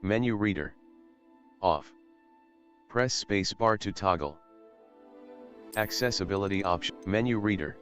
Menu reader. Off. Press spacebar to toggle. Accessibility option. Menu reader.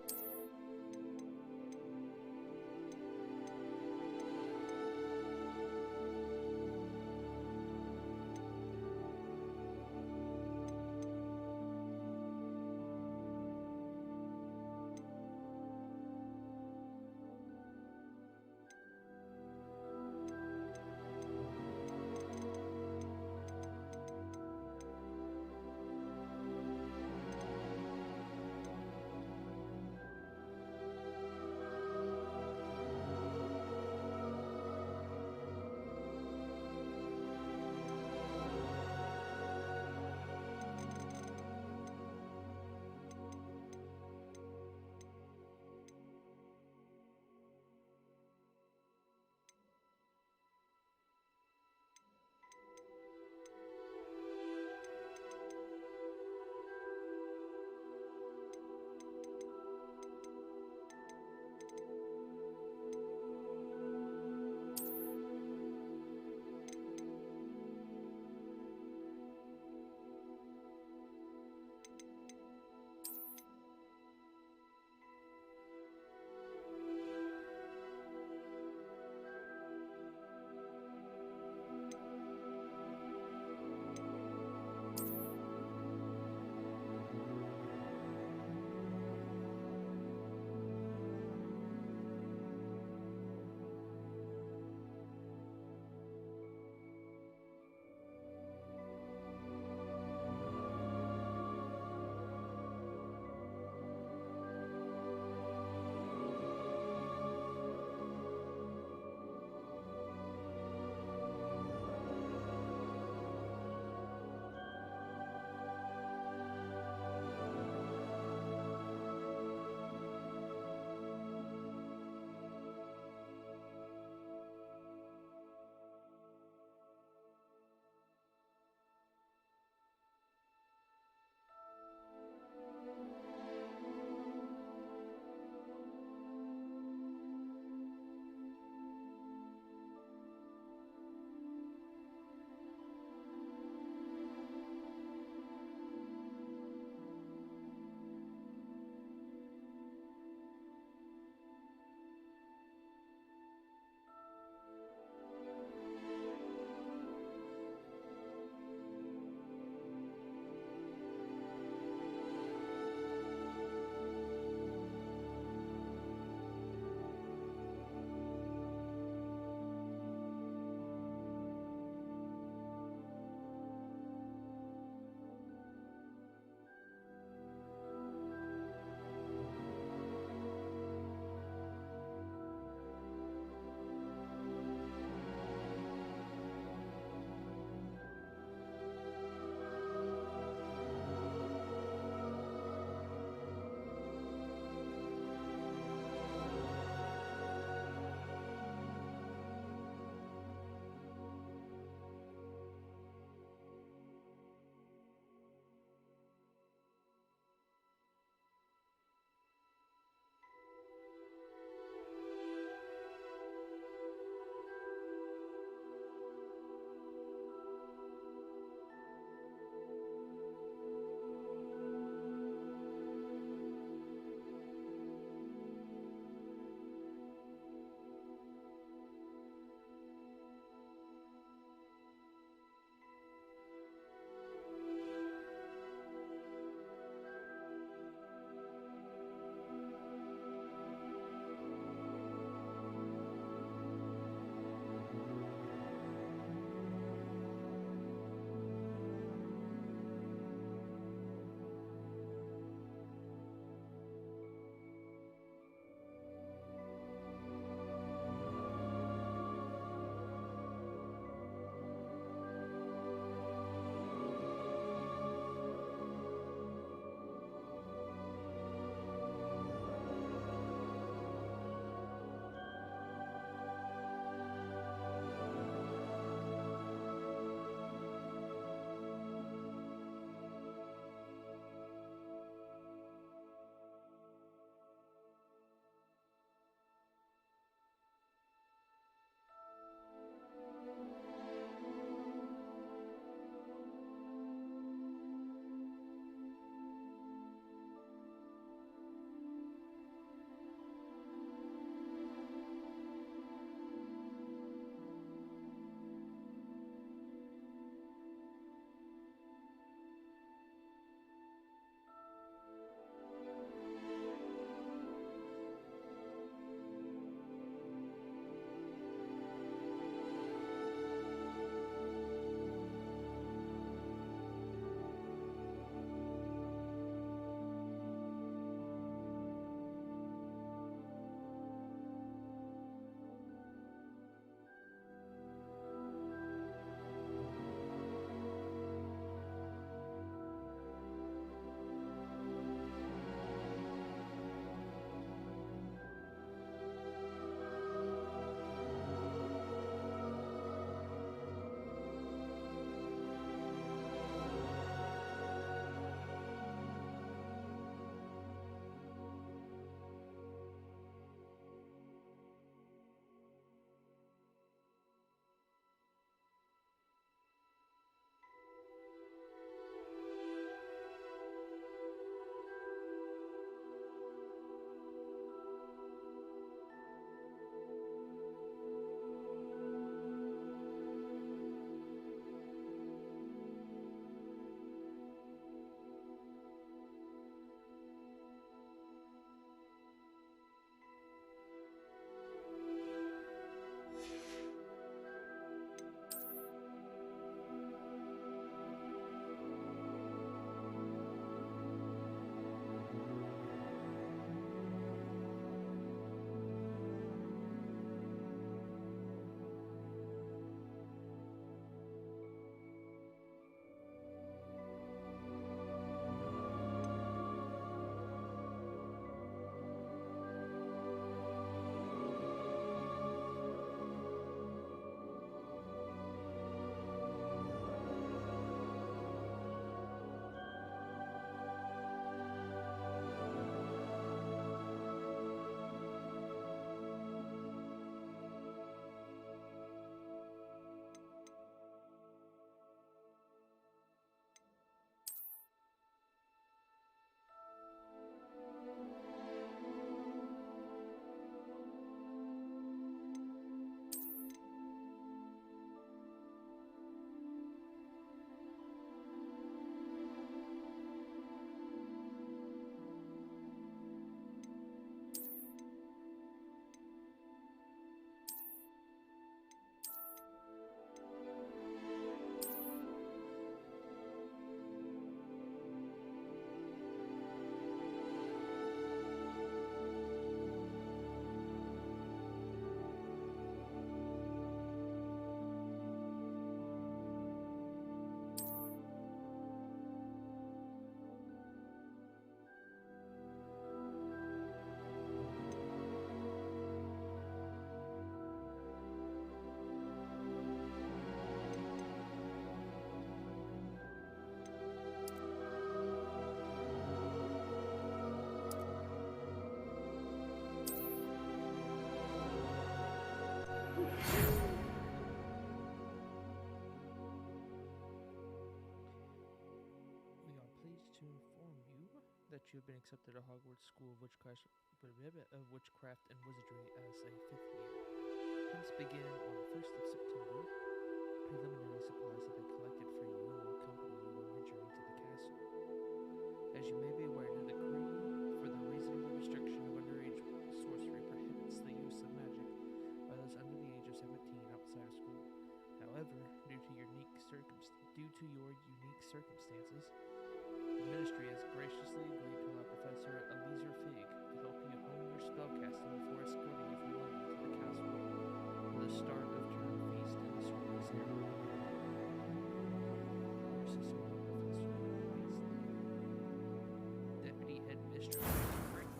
you have been accepted at Hogwarts School of Witchcraft and Wizardry as a 5th year. Hints begin on the 1st of September. Preliminary supplies have been collected for you and will accompany you on your journey to the castle. As you may be aware, the decree for the reasonable restriction of underage sorcery prohibits the use of magic by those under the age of 17 outside of school. However, due to your unique circumstances, the Ministry has graciously agreed to allow Professor Eliezer Fig to help you hone your spellcasting before escorting you from London to the castle for the start of term feast and the sorting ceremony. Professor Weasley, Deputy Headmistress Frank.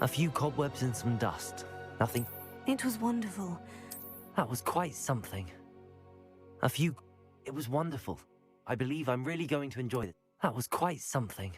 A few cobwebs and some dust. Nothing. It was wonderful. That was quite something. It was wonderful. I believe I'm really going to enjoy it. That was quite something.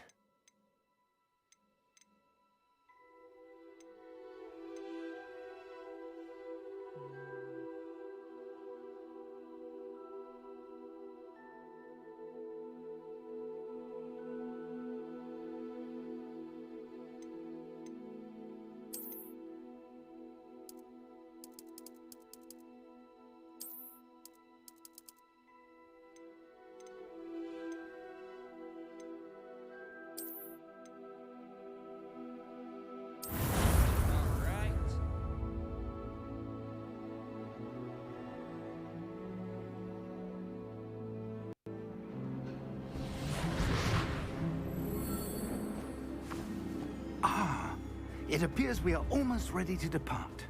It appears we are almost ready to depart.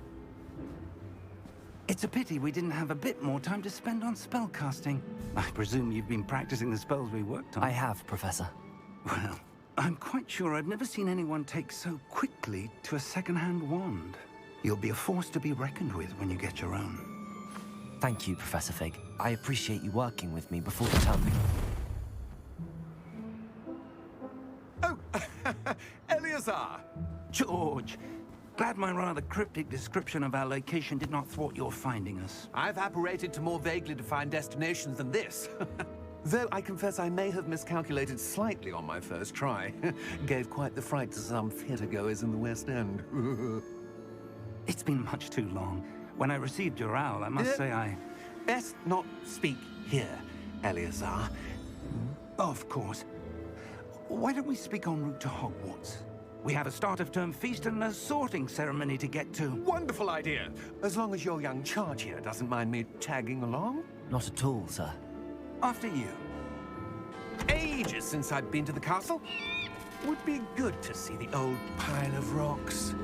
It's a pity we didn't have a bit more time to spend on spellcasting. I presume you've been practicing the spells we worked on. I have, Professor. Well, I'm quite sure I've never seen anyone take so quickly to a second-hand wand. You'll be a force to be reckoned with when you get your own. Thank you, Professor Fig. I appreciate you working with me before the term begins. Oh, Eleazar! George, glad my rather cryptic description of our location did not thwart your finding us. I've apparated to more vaguely defined destinations than this. Though I confess I may have miscalculated slightly on my first try. Gave quite the fright to some theatre-goers in the West End. It's been much too long. When I received your owl, I must say I... Best not speak here, Eleazar. Of course. Why don't we speak en route to Hogwarts? We have a start-of-term feast and a sorting ceremony to get to. Wonderful idea! As long as your young charge here doesn't mind me tagging along. Not at all, sir. After you. Ages since I've been to the castle. Would be good to see the old pile of rocks.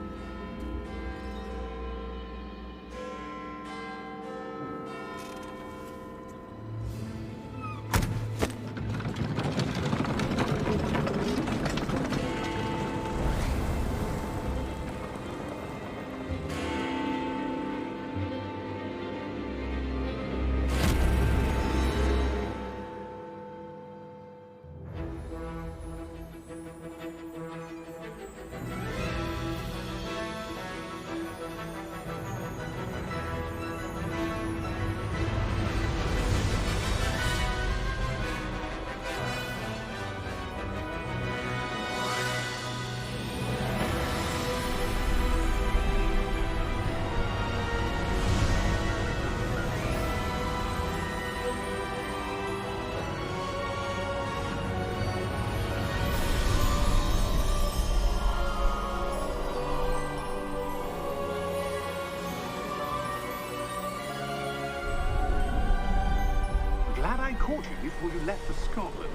I caught you before you left for Scotland.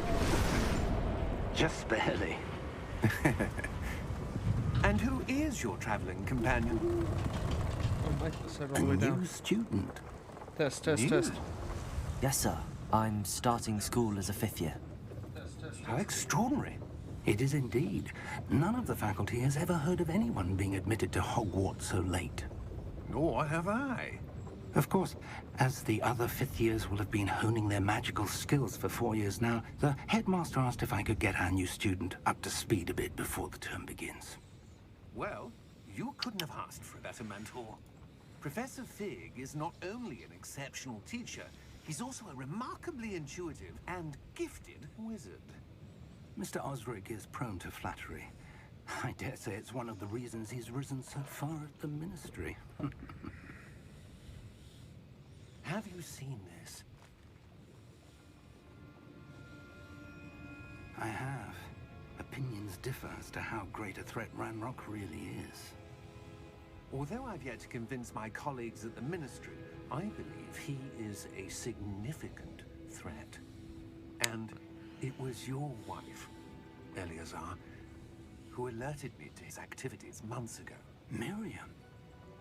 Just barely. And who is your traveling companion? Oh, Michael said all A the way new down. student. Test. Yes, sir. I'm starting school as a 5th year. How extraordinary. It is indeed. None of the faculty has ever heard of anyone being admitted to Hogwarts so late. Nor have I. Of course, as the other 5th years will have been honing their magical skills for 4 years now, the headmaster asked if I could get our new student up to speed a bit before the term begins. Well, you couldn't have asked for a better mentor. Professor Fig is not only an exceptional teacher, he's also a remarkably intuitive and gifted wizard. Mr. Osric is prone to flattery. I dare say it's one of the reasons he's risen so far at the ministry. Have you seen this? I have. Opinions differ as to how great a threat Ranrock really is. Although I've yet to convince my colleagues at the ministry, I believe he is a significant threat. And it was your wife, Eleazar, who alerted me to his activities months ago. Miriam?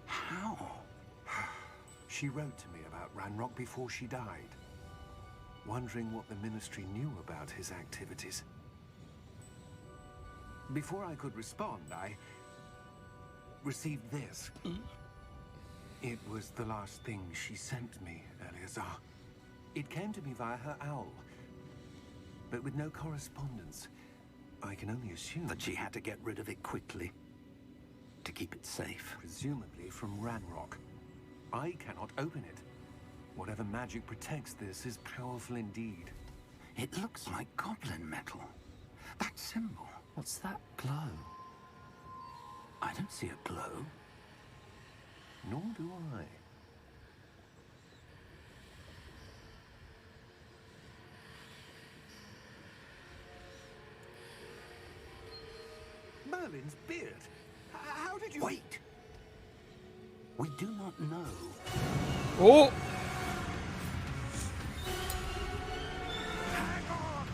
How? She wrote to me about Ranrock before she died, wondering what the ministry knew about his activities. Before I could respond, received this. It was the last thing she sent me, Eleazar. It came to me via her owl, but with no correspondence. I can only assume That she had to get rid of it quickly to keep it safe. presumably from Ranrock. I cannot open it. Whatever magic protects this is powerful indeed. It looks like goblin metal. That symbol. What's that glow? I don't see a glow. Nor do I. Merlin's beard. How did you... Wait! We do not know. Oh! Hang on!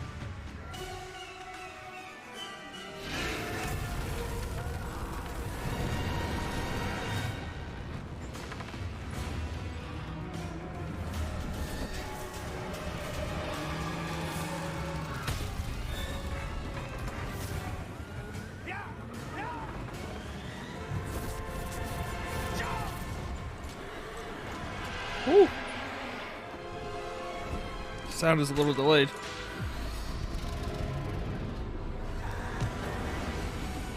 Woo! Sound is a little delayed.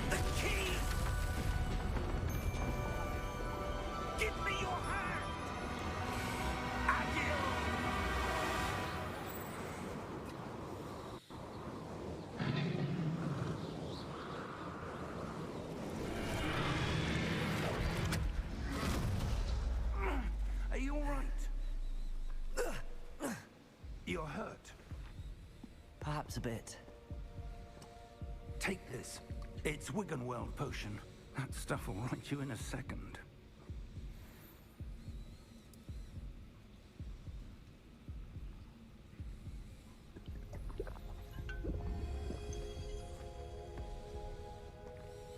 The key! Give me your hand! Adieu! Are you all right? You're hurt. Perhaps a bit. Take this. It's Wiggenweld potion. That stuff will right you in a second.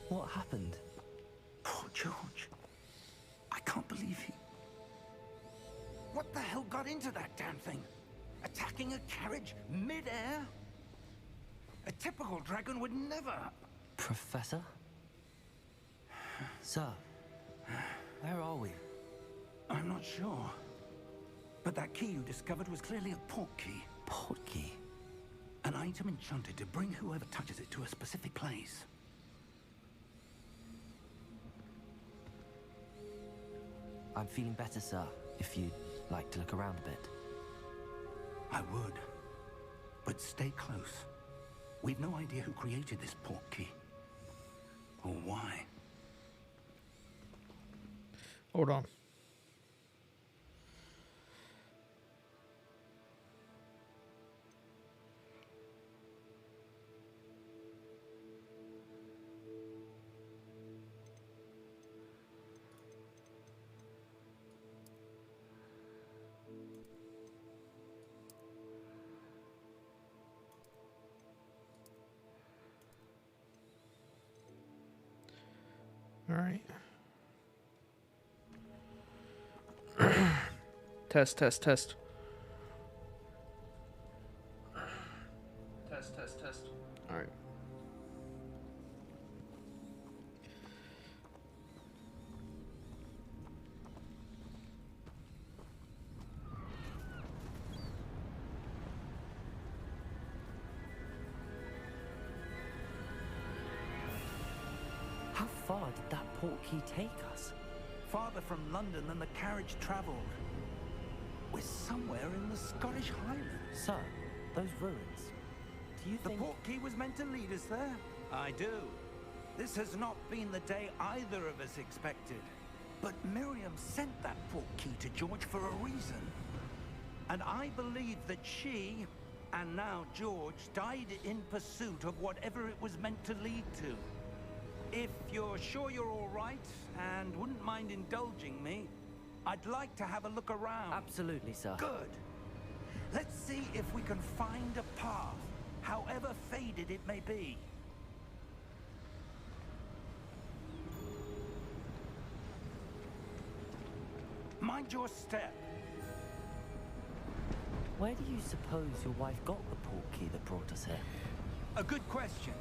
What happened? Poor George. I can't believe he... What the hell got into that damn thing? Attacking a carriage mid-air? A typical dragon would never... Professor? Sir, where are we? I'm not sure. But that key you discovered was clearly a port key. Port key? An item enchanted to bring whoever touches it to a specific place. I'm feeling better, sir, if you'd like to look around a bit. I would. But stay close. We've no idea who created this port key. Or why. Hold on. All right. Test. Test. All right. How far did that port key take us? Farther from London than the carriage travelled. We're somewhere in the Scottish Highlands. Sir, those ruins. Do you The think... port key was meant to lead us there? I do. This has not been the day either of us expected. But Miriam sent that port key to George for a reason. And I believe that she, and now George, died in pursuit of whatever it was meant to lead to. If you're sure you're all right, and wouldn't mind indulging me, I'd like to have a look around. Absolutely, sir. Good. Let's see if we can find a path, however faded it may be. Mind your step. Where do you suppose your wife got the port key that brought us here? A good question.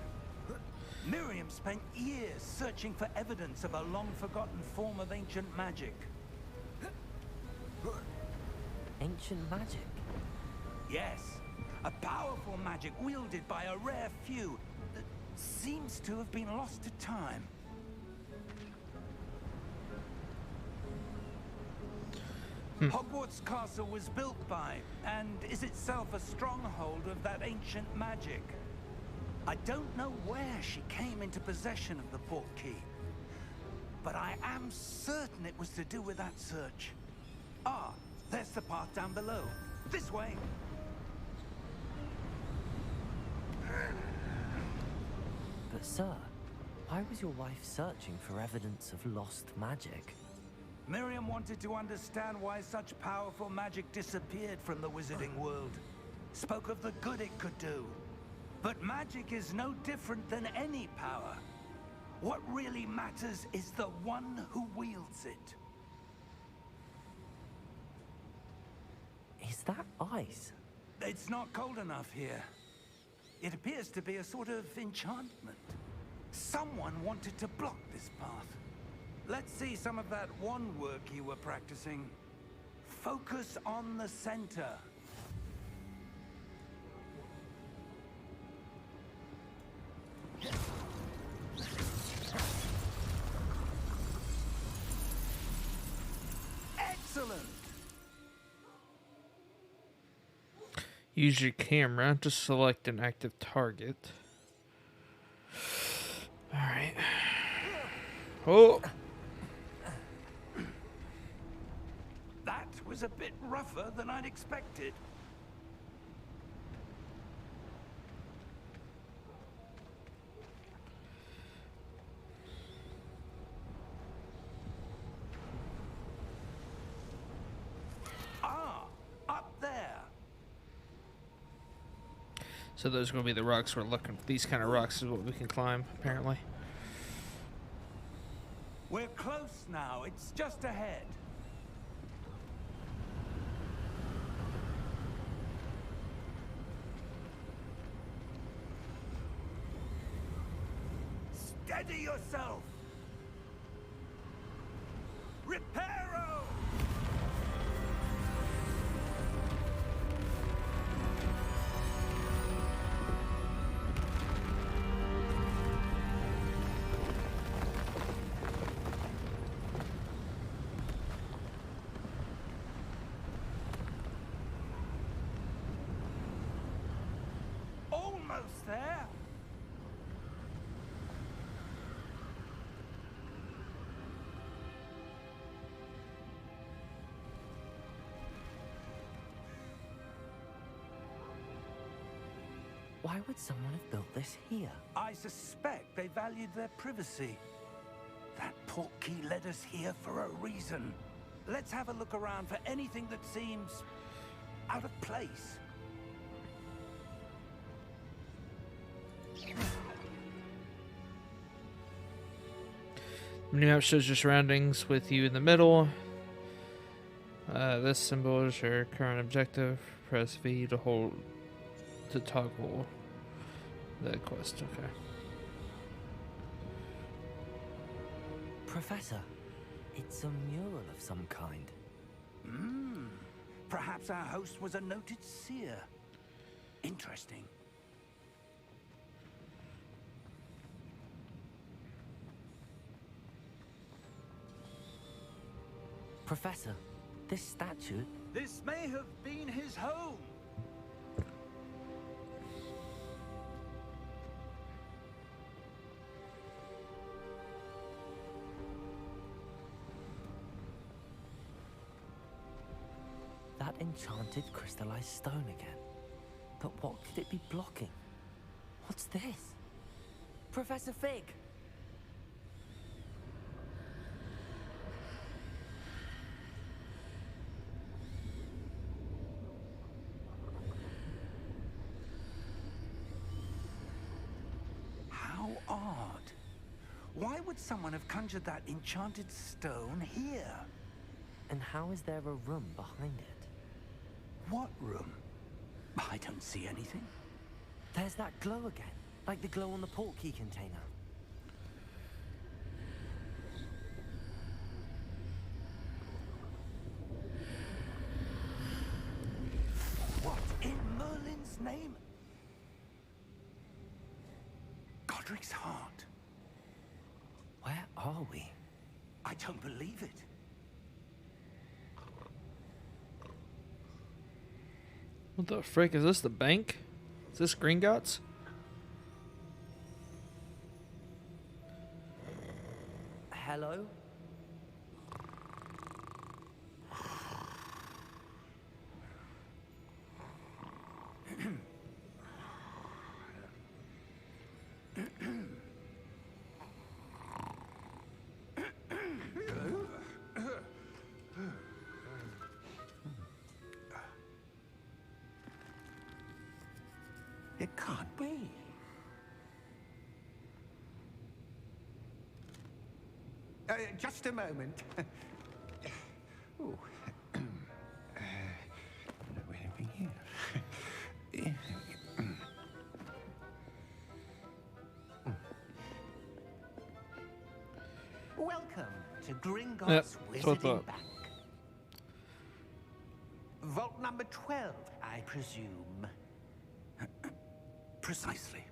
Miriam spent years searching for evidence of a long-forgotten form of ancient magic. Ancient magic? Yes, a powerful magic wielded by a rare few that seems to have been lost to time. Hogwarts Castle was built by, and is itself a stronghold of that ancient magic. I don't know where she came into possession of the portkey, but I am certain it was to do with that search. Ah, there's the path down below. This way. But sir, why was your wife searching for evidence of lost magic? Miriam wanted to understand why such powerful magic disappeared from the wizarding world. Spoke of the good it could do. But magic is no different than any power. What really matters is the one who wields it. Is that ice? It's not cold enough here. It appears to be a sort of enchantment. Someone wanted to block this path. Let's see some of that wand work you were practicing. Focus on the center. Excellent! Use your camera to select an active target. Alright. Oh! That was a bit rougher than I'd expected. Ah, up there. So those are going to be the rocks we're looking for. These kind of rocks is what we can climb, apparently. We're close now. It's just ahead. Steady yourself. Reparo! Almost there. Why would someone have built this here? I suspect they valued their privacy. That portkey led us here for a reason. Let's have a look around for anything that seems out of place. Minimap shows your surroundings with you in the middle. This symbol is your current objective. Press V to hold to toggle the quest. Okay. Professor, it's a mural of some kind. Perhaps our host was a noted seer. Interesting. Professor, this statue... This may have been his home. That enchanted crystallized stone again. But what could it be blocking? What's this? Professor Fig! How odd. Why would someone have conjured that enchanted stone here? And how is there a room behind it? What room? I don't see anything. There's that glow again, like the glow on the portkey container. Godric's heart. Where are we? I don't believe it. What the frick? Is this the bank? Is this Gringotts? Hello? It can't be. Just a moment. Ooh. Welcome to Gringotts Yep, that's what I Wizarding thought. Bank. Vault number 12, I presume. Precisely.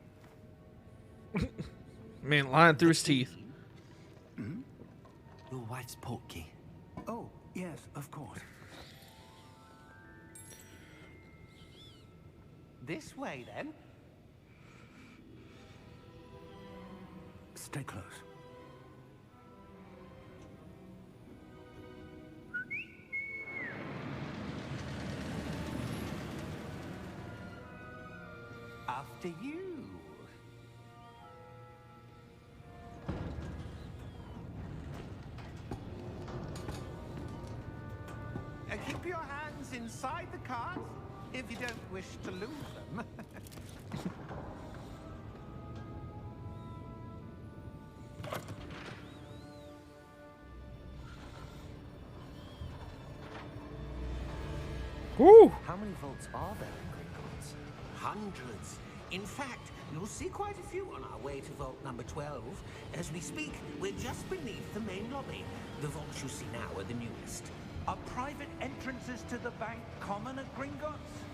Man, lying through his teeth. Your wife's portkey. Oh, yes, of course. This way, then. Stay close. After you. Keep your hands inside the cart if you don't wish to lose them. Woo! How many vaults are there in Gringotts? Hundreds. In fact, you'll see quite a few on our way to vault number 12. As we speak, we're just beneath the main lobby. The vaults you see now are the newest. Are private entrances to the bank common at Gringotts?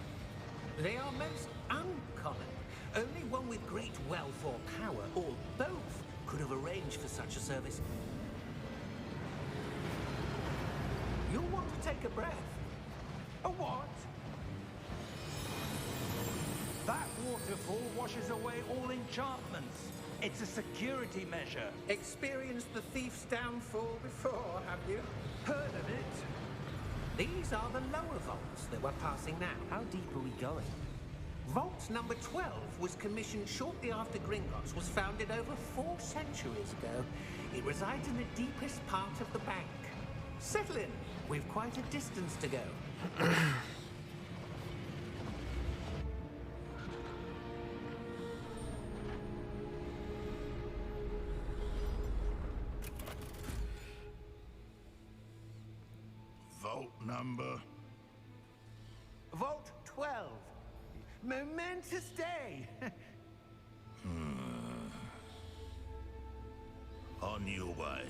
They are most uncommon. Only one with great wealth or power, or both, could have arranged for such a service. You'll want to take a breath. A what? That waterfall washes away all enchantments. It's a security measure. Experienced the thief's downfall before, have you? Heard of it? These are the lower vaults that we're passing now. How deep are we going? Vault number 12 was commissioned shortly after Gringotts was founded over 4 centuries ago. It resides in the deepest part of the bank. Settle in. We've quite a distance to go. Vault number? Vault 12. Momentous day. On your way.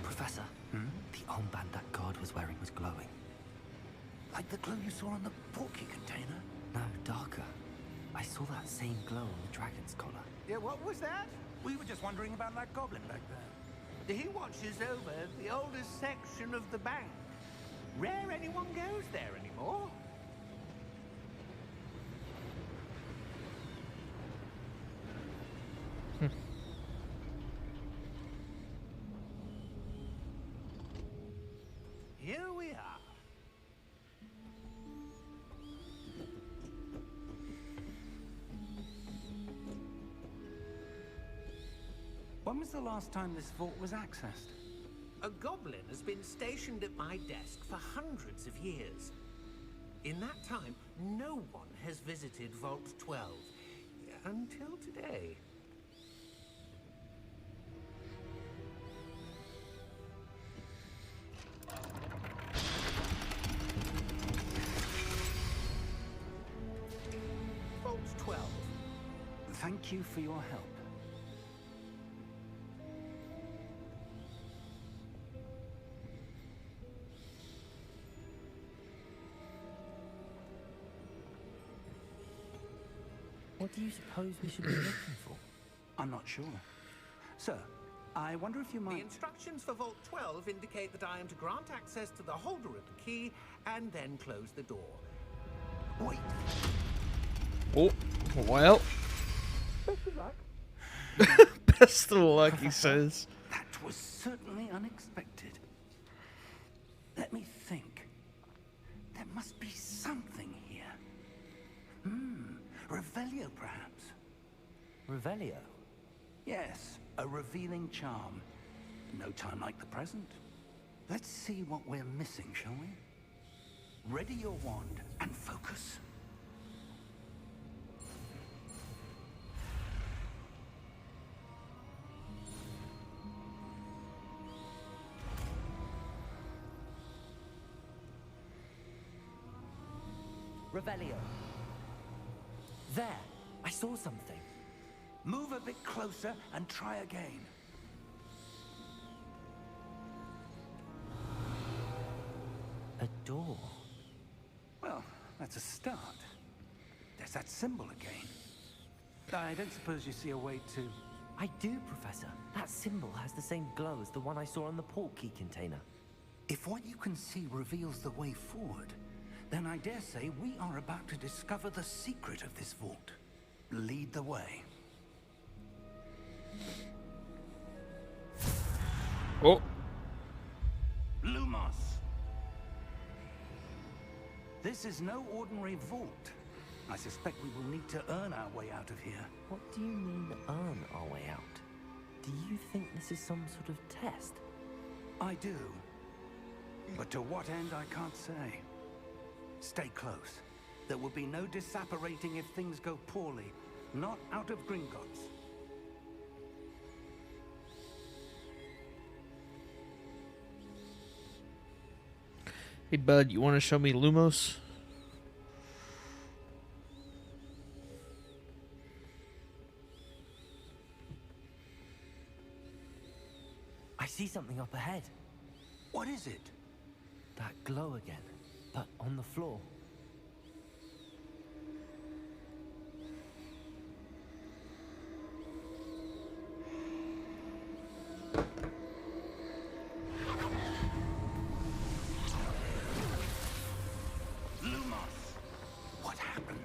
Professor, the armband that guard was wearing was glowing. Like the glow you saw on the portkey container? No, darker. I saw that same glow on the dragon's collar. Yeah, what was that? We were just wondering about that goblin back there. He watches over the oldest section of the bank. Rare anyone goes there anymore. Here we are. When was the last time this vault was accessed? A goblin has been stationed at my desk for hundreds of years. In that time, no one has visited Vault 12. Until today. well. Thank you for your help. What do you suppose we should be looking for? I'm not sure. Sir, I wonder if you The might... instructions for Vault 12 indicate that I am to grant access to the holder of the key and then close the door. Wait. Oh, well. Best of luck. Best of luck, he says. That was certainly unexpected. Let me think. There must be something here. Revelio, perhaps? Revelio? Yes, a revealing charm. No time like the present. Let's see what we're missing, shall we? Ready your wand and focus. Revelio. There, I saw something. Move a bit closer and try again. A door. Well, that's a start. There's that symbol again. I don't suppose you see a way to... I do, Professor. That symbol has the same glow as the one I saw on the port key container. If what you can see reveals the way forward, then I dare say we are about to discover the secret of this vault. Lead the way. Oh. Lumos! This is no ordinary vault. I suspect we will need to earn our way out of here. What do you mean, earn our way out? Do you think this is some sort of test? I do. But to what end, I can't say. Stay close. There will be no disapparating if things go poorly. Not out of Gringotts. Hey, bud, you want to show me Lumos? I see something up ahead. What is it? That glow again, but on the floor. Lumos! What happened?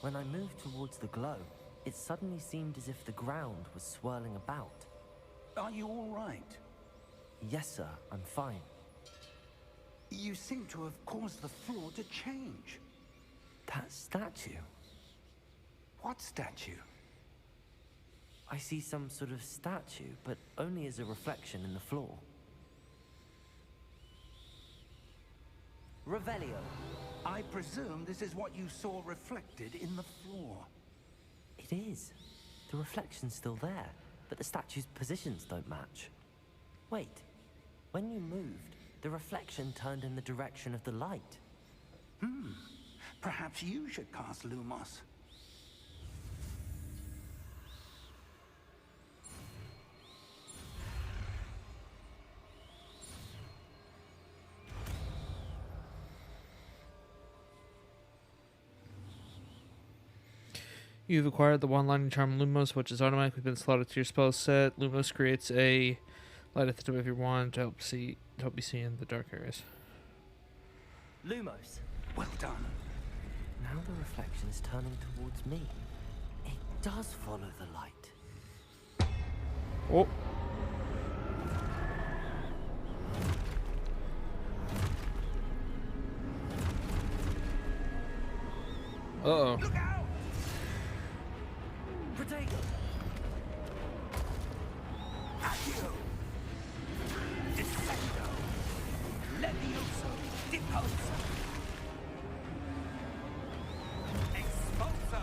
When I moved towards the glow, it suddenly seemed as if the ground was swirling about. Are you all right? Yes, sir, I'm fine. You seem to have caused the floor to change. That statue. What statue? I see some sort of statue, but only as a reflection in the floor. Revelio. I presume this is what you saw reflected in the floor. It is. The reflection's still there, but the statue's positions don't match. Wait. When you moved, the reflection turned in the direction of the light. Perhaps you should cast Lumos. You've acquired the one-lining charm Lumos, which has automatically been slotted to your spell set. Lumos creates a light at the tip of your wand to help you see in the dark areas. Lumos. Well done. Now the reflection is turning towards me. It does follow the light. Oh. Uh-oh. Look out! Protego! Accio! Defendo! Levioso! Deposo! Exposo!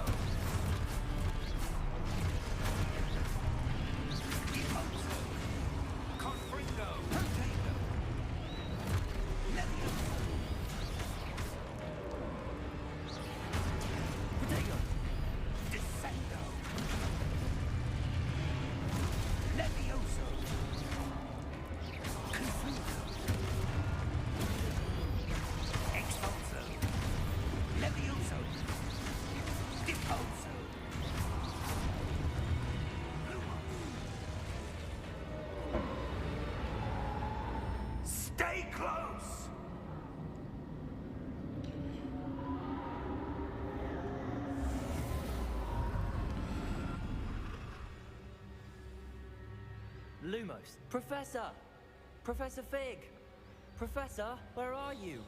Deposo! Confringo! Protego! Levioso! Protego! Lumos. Professor! Professor Fig! Professor, where are you?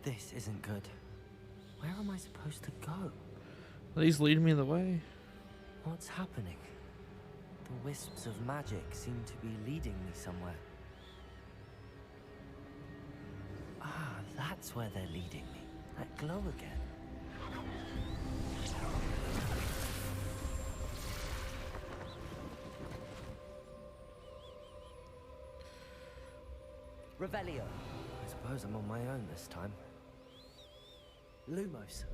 This isn't good. Where am I supposed to go? He's leading me the way. What's happening? The wisps of magic seem to be leading me somewhere. Ah, that's where they're leading me. That glow again. Revelio. I suppose I'm on my own this time. Lumos.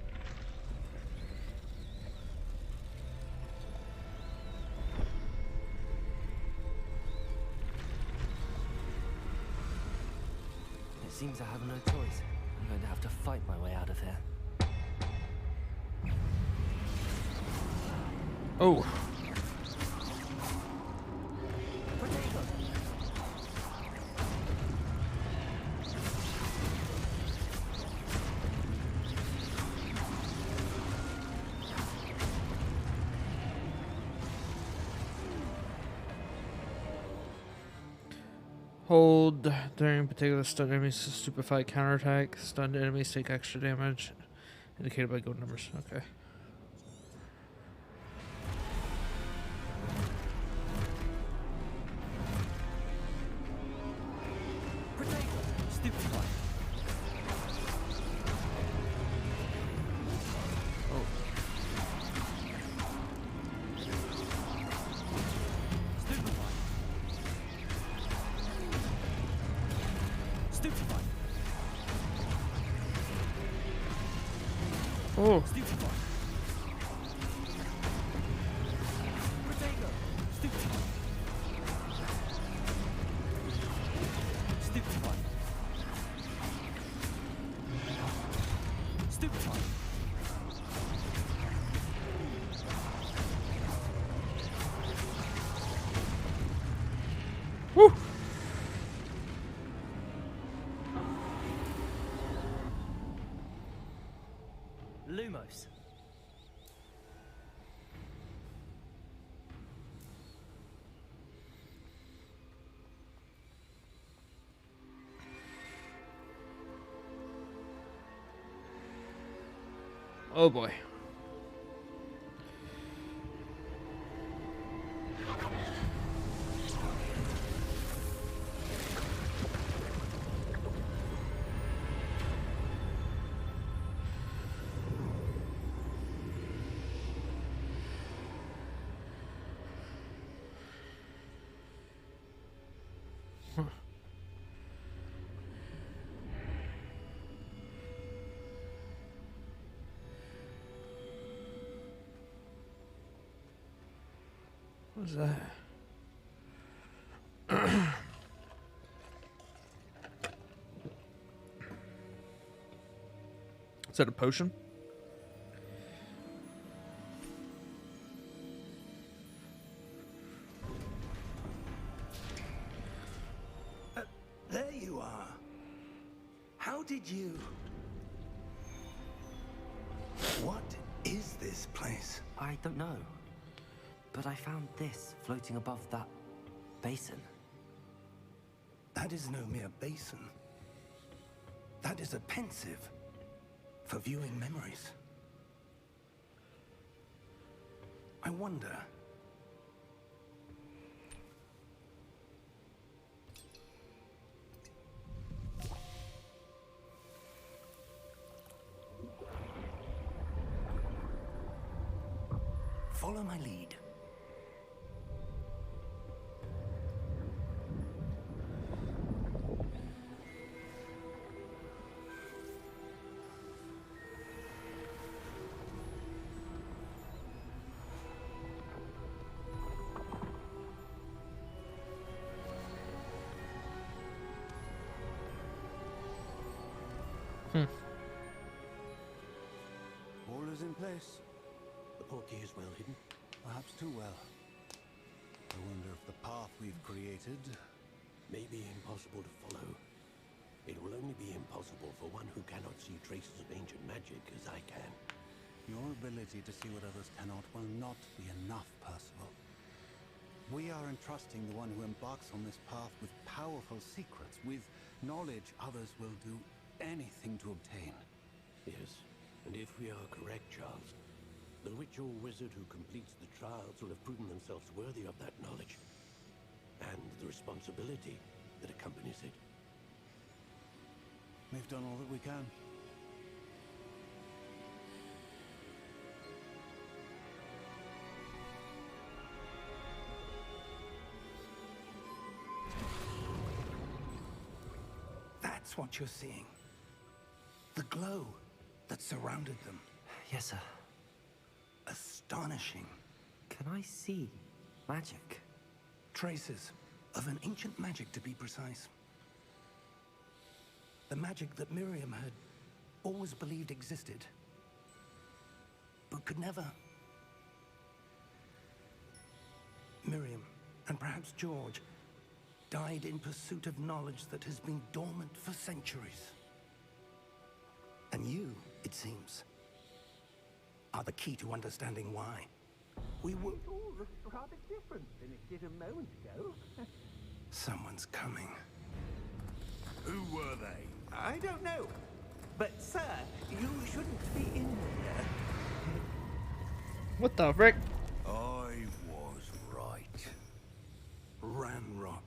It seems I have no choice. I'm going to have to fight my way out of here. Oh. Potato. Hold during particular stunned enemies to stupefy counterattack. Stunned enemies take extra damage. Indicated by gold numbers. Okay. Stupefy. Oh. Stupefy. Oh. Stupefy. Potato. Stupefy. Stupefy. Stupefy. Woo. Lumos. Oh boy. What's that? Is that a potion? There you are. How did you... What is this place? I don't know. But I found this floating above that basin. That is no mere basin. That is a pensive for viewing memories. I wonder... Follow my lead. All is in place. The portkey is well hidden, perhaps too well. I wonder if the path we've created may be impossible to follow. It will only be impossible for one who cannot see traces of ancient magic as I can. Your ability to see what others cannot will not be enough, Percival. It will only be enough to see traces of ancient magic. Your ability to see what others cannot will not be enough, Percival. It will only be enough to see traces of ancient magic as I can. Your ability to see what others cannot will not be enough, Percival. It will only be enough to see traces of ancient magic as I can. Your ability to see what others cannot will not be enough, Percival. We are entrusting the one who embarks on this path with powerful secrets, with knowledge others will do anything to obtain. Yes, and if we are correct, Charles, the witch or wizard who completes the trials will have proven themselves worthy of that knowledge, and the responsibility that accompanies it. We've done all that we can. That's what you're seeing. The glow that surrounded them. Yes, sir. Astonishing. Can I see magic? Traces of an ancient magic, to be precise. The magic that Miriam had always believed existed, but could never. Miriam, and perhaps George, died in pursuit of knowledge that has been dormant for centuries. And you, it seems, are the key to understanding why. We were... It all looks rather different than it did a moment ago. Someone's coming. Who were they? I don't know. But, sir, you shouldn't be in here. What the frick? I was right. Ranrock.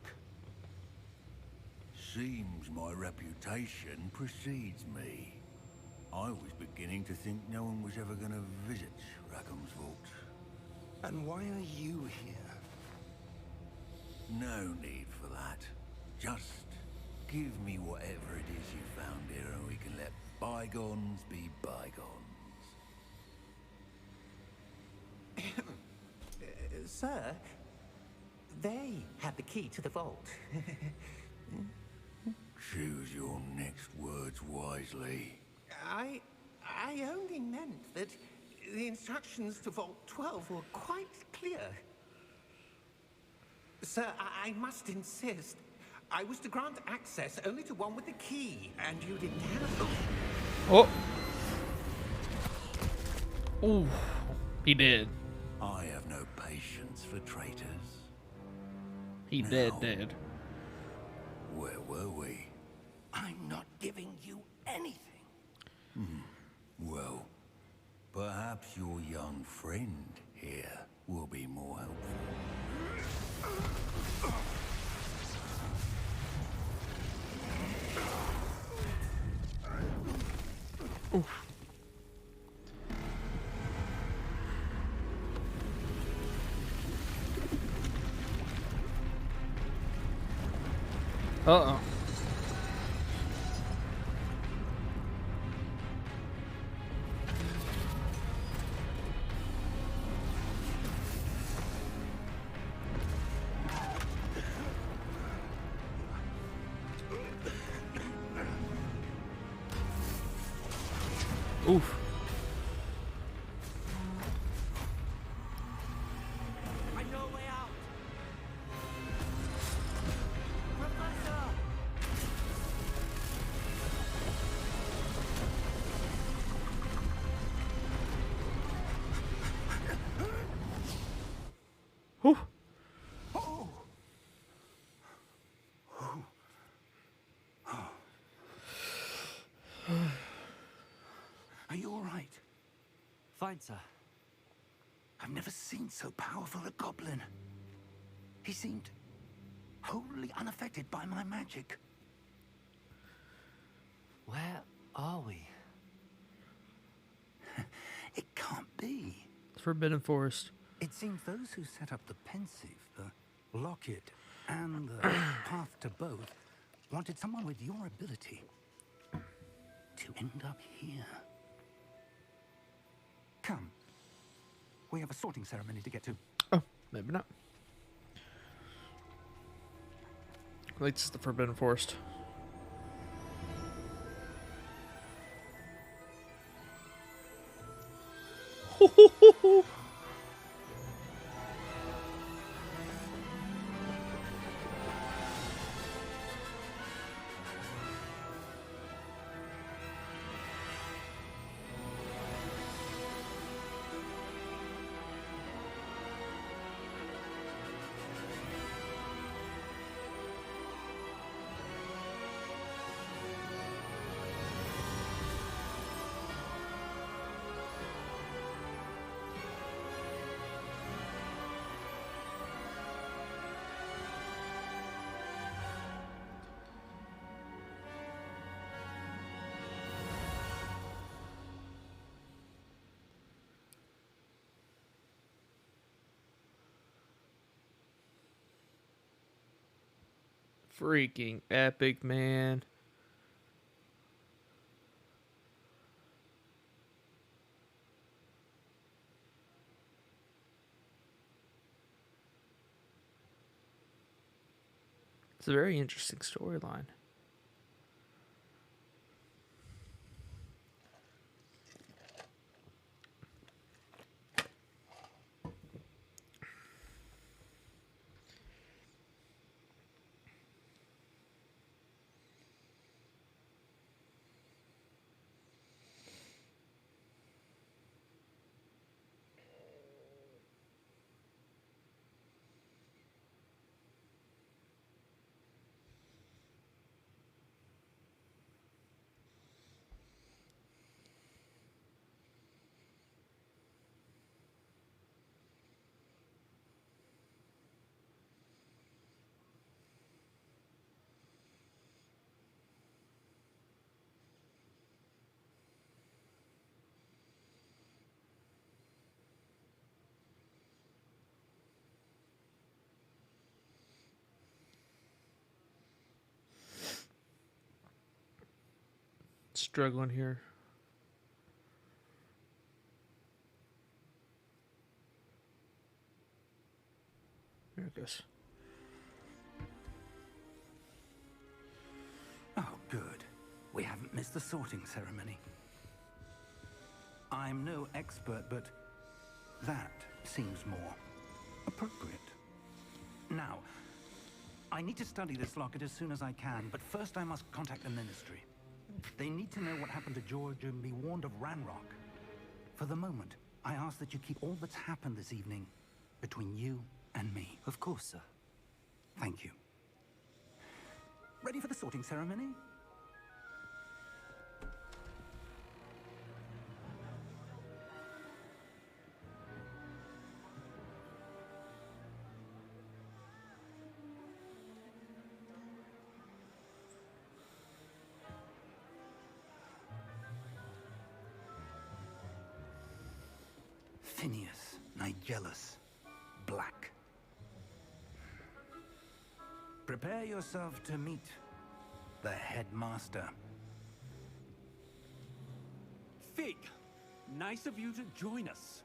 Seems my reputation precedes me. I was beginning to think no one was ever going to visit Rackham's vault. And why are you here? No need for that. Just give me whatever it is you found here and we can let bygones be bygones. Sir, they have the key to the vault. Choose your next words wisely. I only meant that the instructions to Vault 12 were quite clear. Sir, I must insist. I was to grant access only to one with the key, and you didn't have... Oh. Ooh. He did. I have no patience for traitors. He No. did. Where were we? I'm not giving you anything. Well, perhaps your young friend here will be more helpful. Uh-oh. Oof. I know a way out. Professor! Whew. Are you all right? Fine, sir. I've never seen so powerful a goblin. He seemed wholly unaffected by my magic. Where are we? It can't be. Forbidden Forest. It seems those who set up the pensive, the locket, and the path to both wanted someone with your ability to end up here. Come. We have a sorting ceremony to get to. Oh, maybe not. I think this is the Forbidden Forest. freaking epic, man. It's a very interesting storyline. Struggling here. There it goes. Oh, good. We haven't missed the sorting ceremony. I'm no expert, but that seems more appropriate. Now, I need to study this locket as soon as I can, but first I must contact the Ministry. They need to know what happened to George and be warned of Ranrock. For the moment, I ask that you keep all that's happened this evening between you and me. Of course, sir. Thank you. Ready for the sorting ceremony? Phineas, Nigellus, Black. Prepare yourself to meet the headmaster. Fig, nice of you to join us.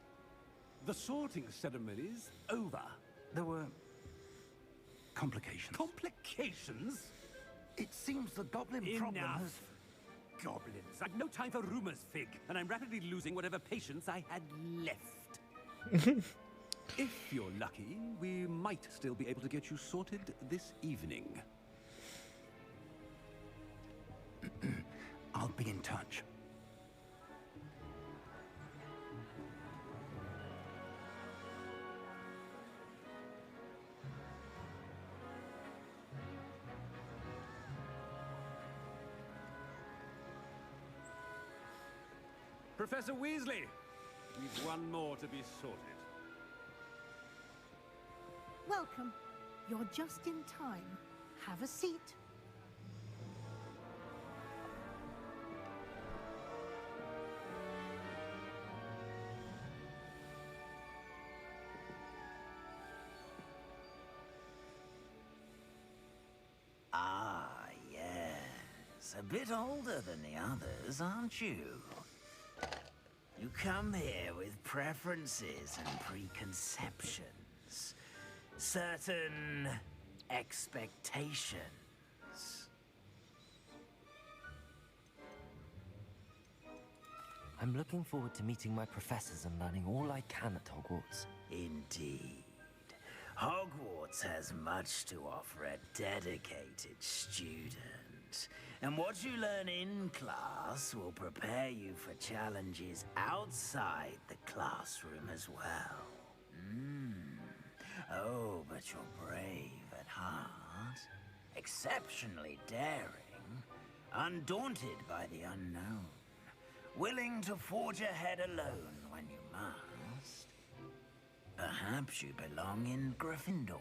The sorting ceremony's over. There were complications. Complications? It seems the goblin problem Enough. has... Goblins. I've no time for rumors, Fig, and I'm rapidly losing whatever patience I had left. If you're lucky, we might still be able to get you sorted this evening. I'll be in touch. Professor Weasley, we've one more to be sorted. Welcome. You're just in time. Have a seat. Ah, yes. A bit older than the others, aren't you? You come here with preferences and preconceptions. Certain expectations. I'm looking forward to meeting my professors and learning all I can at Hogwarts. Indeed. Hogwarts has much to offer a dedicated student. And what you learn in class will prepare you for challenges outside the classroom as well. Oh, but you're brave at heart, exceptionally daring, undaunted by the unknown, willing to forge ahead alone when you must. Perhaps you belong in Gryffindor.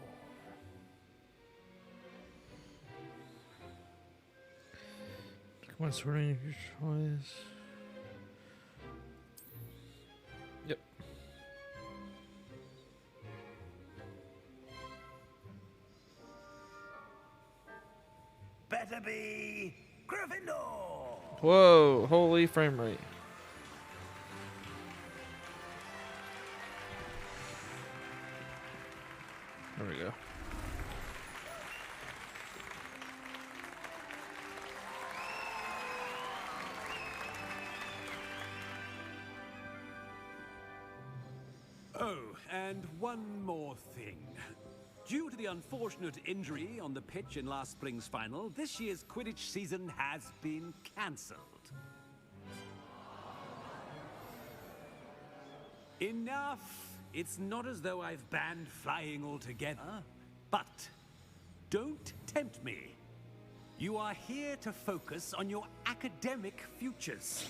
Come on, sorting your choice. Yep. better be Gryffindor. Whoa, holy frame rate. There we go. Oh, and one more thing. Due to the unfortunate injury on the pitch in last spring's final, this year's Quidditch season has been cancelled. Enough! It's not as though I've banned flying altogether, but don't tempt me. You are here to focus on your academic futures.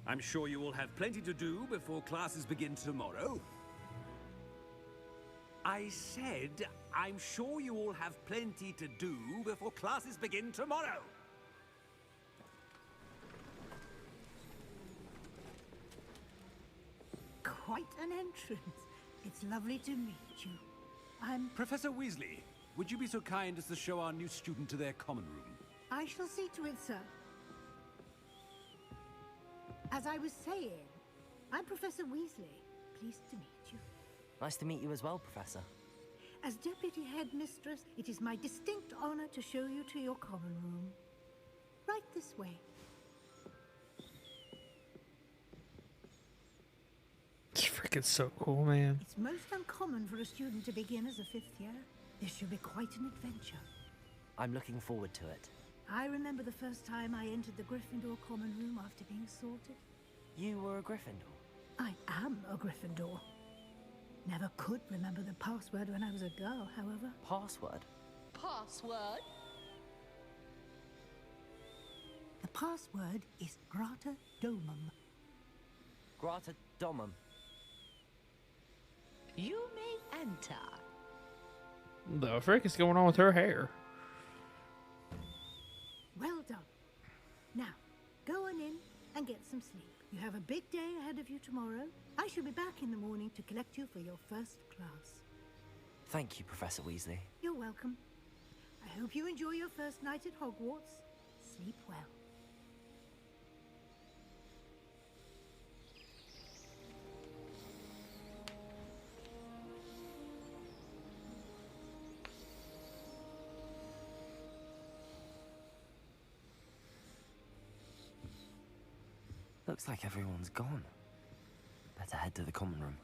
I'm sure you will have plenty to do before classes begin tomorrow. I said, I'm sure you all have plenty to do before classes begin tomorrow. Quite an entrance. It's lovely to meet you. I'm... Professor Weasley, would you be so kind as to show our new student to their common room? I shall see to it, sir. As I was saying, I'm Professor Weasley. Pleased to meet you. Nice to meet you as well, Professor. As Deputy Headmistress, it is my distinct honor to show you to your common room. Right this way. It's freaking so cool, man. It's most uncommon for a student to begin as a 5th year. This should be quite an adventure. I'm looking forward to it. I remember the first time I entered the Gryffindor common room after being sorted. You were a Gryffindor? I am a Gryffindor. Never could remember the password when I was a girl, however. Password? Password? The password is Grata Domum. Grata Domum. You may enter. The frick is going on with her hair? Well done. Now, go on in and get some sleep. You have a big day ahead of you tomorrow. I shall be back in the morning to collect you for your first class. Thank you, Professor Weasley. You're welcome. I hope you enjoy your first night at Hogwarts. Sleep well. Looks like everyone's gone. Better head to the common room.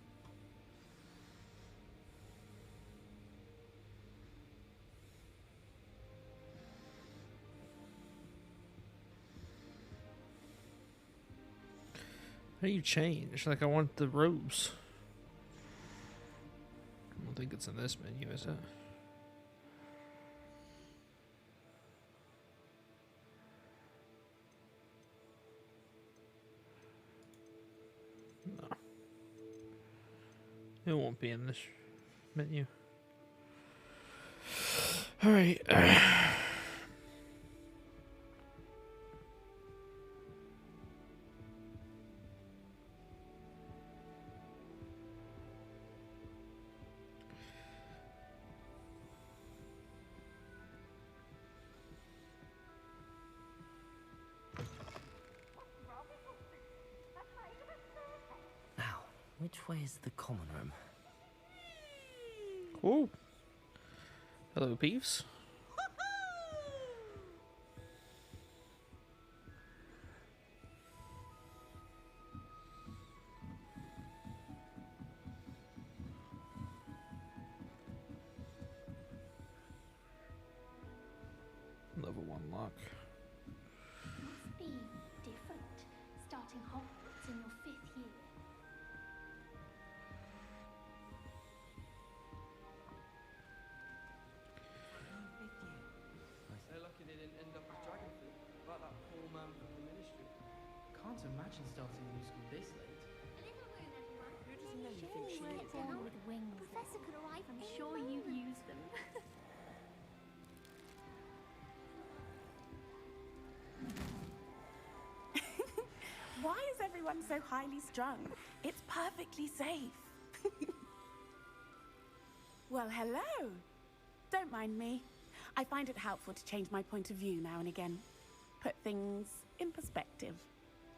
How do you change? Like, I want the robes. I don't think it's in this menu, is it? No. It won't be in this menu. Alright. Now, which way is the common room? Oh. Hello, Peeves. Level 1 lock. Must be different, starting Hogwarts in your 5th year. They're lucky they didn't end up as Dragonfleet, like that poor man from the Ministry. Can't imagine starting a new school this late. Who does Nelly think she is? Down with wings. The professor could arrive. I'm sure you've used them. Why is everyone so highly strung? It's perfectly safe. Well, hello. Don't mind me. I find it helpful to change my point of view now and again. Put things in perspective.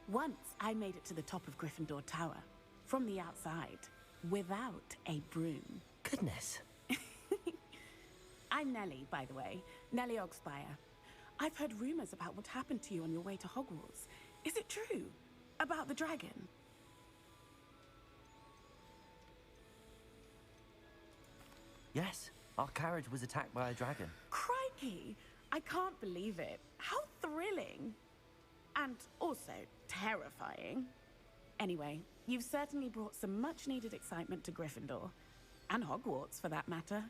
Once I made it to the top of Gryffindor Tower, from the outside, without a broom. Goodness. I'm Nellie, by the way. Nellie Ogspire. I've heard rumors about what happened to you on your way to Hogwarts. Is it true? About the dragon? Yes, our carriage was attacked by a dragon. Crikey! I can't believe it. How thrilling! And also terrifying. Anyway, you've certainly brought some much-needed excitement to Gryffindor. And Hogwarts, for that matter.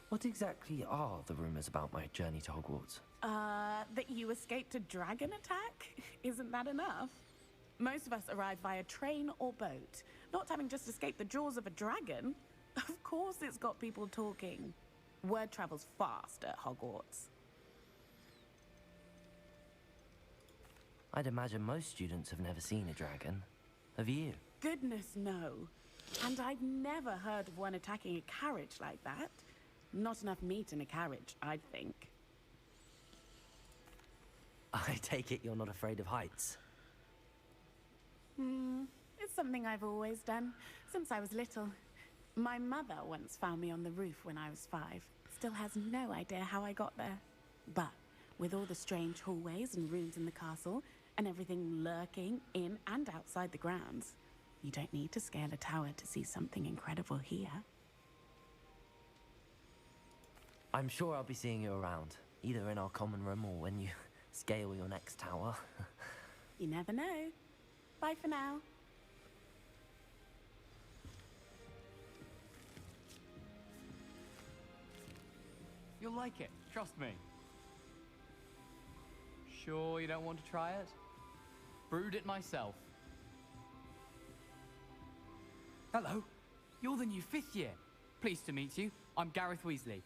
What exactly are the rumors about my journey to Hogwarts? That you escaped a dragon attack? Isn't that enough? Most of us arrive via train or boat, not having just escaped the jaws of a dragon. Of course it's got people talking. Word travels fast at Hogwarts. I'd imagine most students have never seen a dragon. Have you? Goodness, no. And I've never heard of one attacking a carriage like that. Not enough meat in a carriage, I'd think. I take it you're not afraid of heights. It's something I've always done, since I was little. My mother once found me on the roof when I was 5. Still has no idea how I got there. But with all the strange hallways and rooms in the castle, and everything lurking in and outside the grounds, you don't need to scale a tower to see something incredible here. I'm sure I'll be seeing you around, either in our common room or when you scale your next tower. You never know. Bye for now. You'll like it, trust me. Sure you don't want to try it? Brewed it myself. Hello, you're the new 5th year. Pleased to meet you. I'm Gareth Weasley.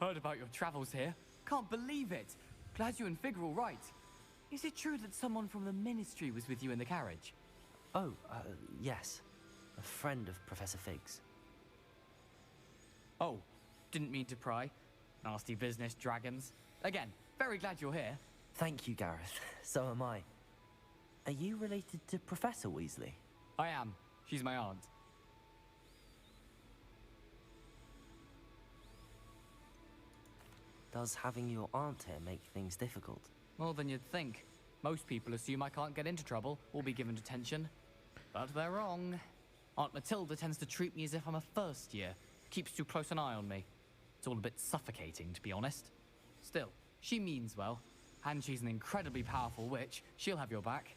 Heard about your travels here. Can't believe it. Glad you and Fig are all right. Is it true that someone from the Ministry was with you in the carriage? Oh, yes. A friend of Professor Fig's. Oh, didn't mean to pry. Nasty business, dragons. Again, very glad you're here. Thank you, Gareth. So am I. Are you related to Professor Weasley? I am. She's my aunt. Does having your aunt here make things difficult? More than you'd think. Most people assume I can't get into trouble or be given detention. But they're wrong. Aunt Matilda tends to treat me as if I'm a first year. Keeps too close an eye on me. It's all a bit suffocating, to be honest. Still, she means well. And she's an incredibly powerful witch. She'll have your back.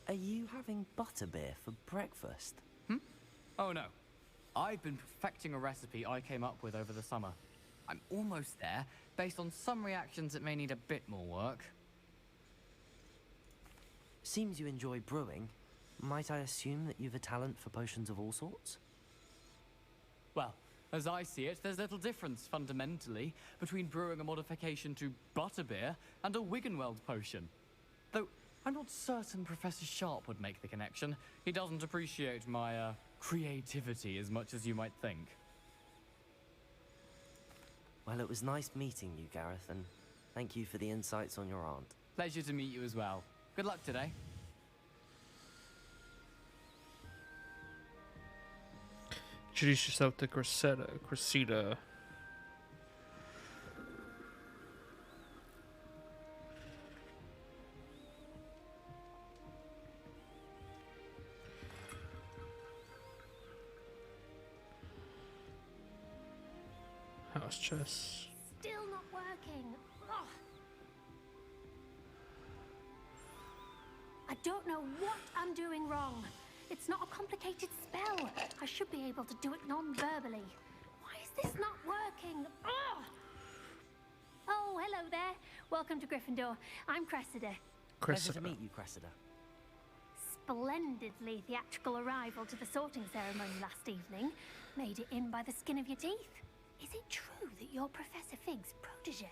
Are you having butterbeer for breakfast? Oh no. I've been perfecting a recipe I came up with over the summer. I'm almost there. Based on some reactions, it may need a bit more work. Seems you enjoy brewing. Might I assume that you've a talent for potions of all sorts? Well, as I see it, there's little difference, fundamentally, between brewing a modification to butterbeer and a Wiggenweld potion. Though, I'm not certain Professor Sharp would make the connection. He doesn't appreciate my, creativity as much as you might think. Well, it was nice meeting you, Gareth, and thank you for the insights on your aunt. Pleasure to meet you as well. Good luck today. Introduce yourself to Cressida. House chess. Still not working. Ugh. I don't know what I'm doing wrong. It's not a complicated spell. I should be able to do it non-verbally. Why is this not working? Ugh. Oh, hello there. Welcome to Gryffindor. I'm Cressida. Pleasure to meet you, Cressida. Splendidly theatrical arrival to the sorting ceremony last evening. Made it in by the skin of your teeth. Is it true that you're Professor Fig's protege?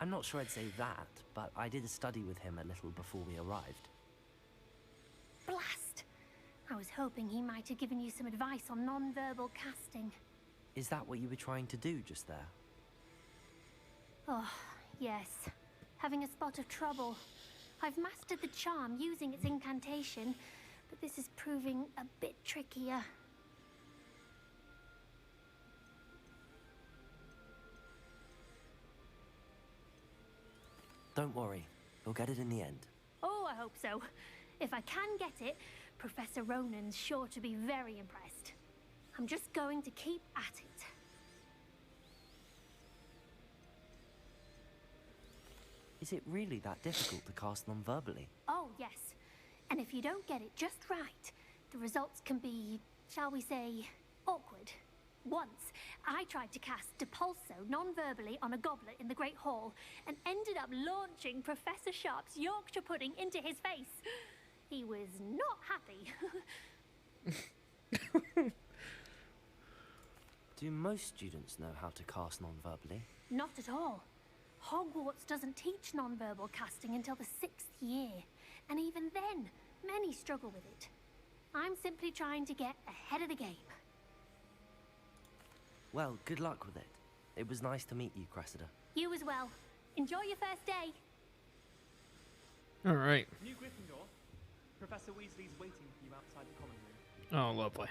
I'm not sure I'd say that, but I did study with him a little before we arrived. Blast! I was hoping he might have given you some advice on non-verbal casting. Is that what you were trying to do just there? Oh, yes. Having a spot of trouble. I've mastered the charm using its incantation, but this is proving a bit trickier. Don't worry, you'll get it in the end. Oh, I hope so. If I can get it, Professor Ronan's sure to be very impressed. I'm just going to keep at it. Is it really that difficult to cast non-verbally? Oh, yes. And if you don't get it just right, the results can be, shall we say, awkward. Once, I tried to cast Depulso non-verbally on a goblet in the Great Hall and ended up launching Professor Sharp's Yorkshire pudding into his face. He was not happy. Do most students know how to cast non-verbally? Not at all. Hogwarts doesn't teach non-verbal casting until the 6th year, and even then, many struggle with it. I'm simply trying to get ahead of the game. Well, good luck with it. It was nice to meet you, Cressida. You as well. Enjoy your first day. All right. New Gryffindor. Professor Weasley's waiting for you outside the common room. Oh, lovely.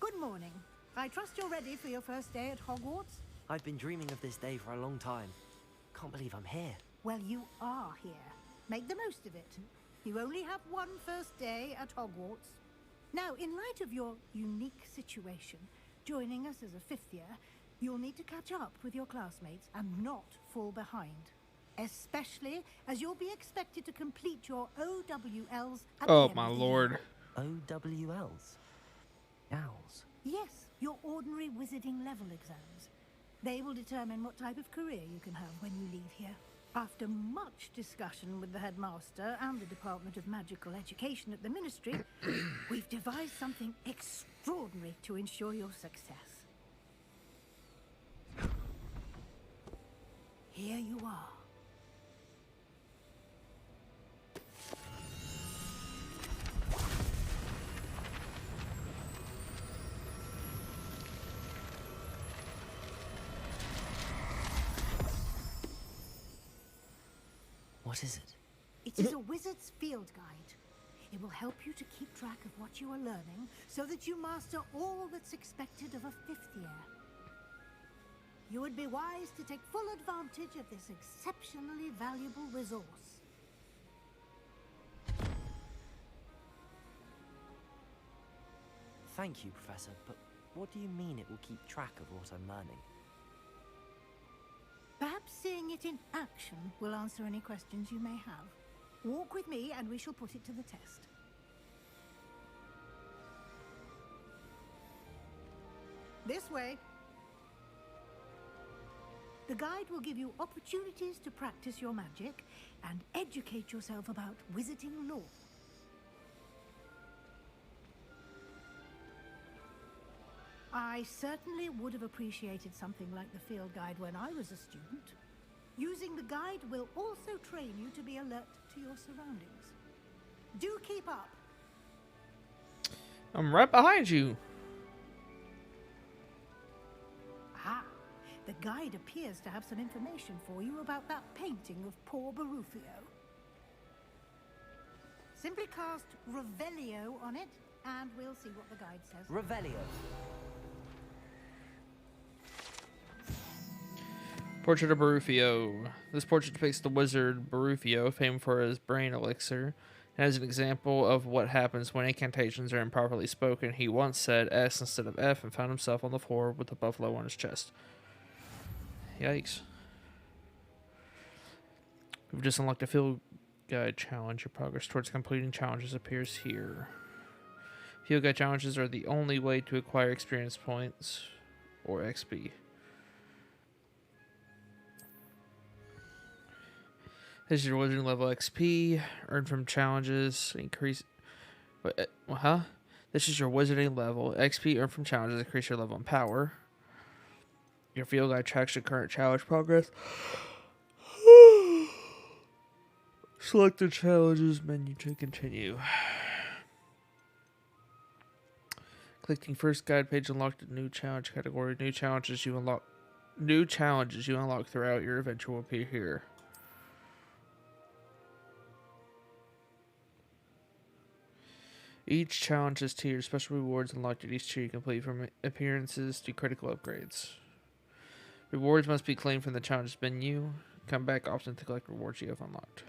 Good morning. I trust you're ready for your first day at Hogwarts? I've been dreaming of this day for a long time. Can't believe I'm here. Well, you are here. Make the most of it. You only have one first day at Hogwarts. Now, in light of your unique situation, joining us as a fifth year, you'll need to catch up with your classmates and not fall behind. Especially as you'll be expected to complete your OWLs at the Oh, end my of the lord. year. OWLs? Owls? Yes, your ordinary wizarding level exams. They will determine what type of career you can have when you leave here. After much discussion with the headmaster and the Department of Magical Education at the Ministry, we've devised something extraordinary to ensure your success. Here you are. What is it? It is a wizard's field guide. It will help you to keep track of what you are learning so that you master all that's expected of a fifth year. You would be wise to take full advantage of this exceptionally valuable resource. Thank you, Professor, but what do you mean it will keep track of what I'm learning? Perhaps seeing it in action will answer any questions you may have. Walk with me and we shall put it to the test. This way. The guide will give you opportunities to practice your magic and educate yourself about wizarding lore. I certainly would have appreciated something like the field guide when I was a student. Using the guide will also train you to be alert to your surroundings. Do keep up. I'm right behind you. Ah, the guide appears to have some information for you about that painting of poor Barufio. Simply cast Revelio on it, and we'll see what the guide says. Revelio. Portrait of Barufio. This portrait depicts the wizard Barufio, famed for his brain elixir. As an example of what happens when incantations are improperly spoken, he once said S instead of F and found himself on the floor with a buffalo on his chest. Yikes. We've just unlocked a field Guide challenge. Your progress towards completing challenges appears here. Field guide challenges are the only way to acquire experience points or XP. This is your wizarding level XP earned from challenges. Increase. This is your wizarding level XP earned from challenges. Increase your level and power. Your field guide tracks your current challenge progress. Select the challenges menu to continue. Clicking first guide page unlocked a new challenge category. New challenges you unlock throughout your adventure will appear here. Each challenge has tiers. Special rewards unlocked at each tier you complete, from appearances to critical upgrades. Rewards must be claimed from the challenges menu. Come back often to collect rewards you have unlocked.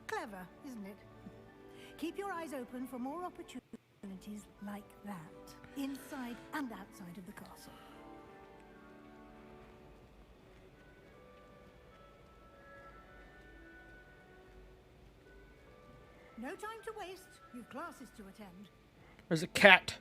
Clever, isn't it? Keep your eyes open for more opportunities like that, inside and outside of the castle. No time to waste. You've classes to attend. There's a cat.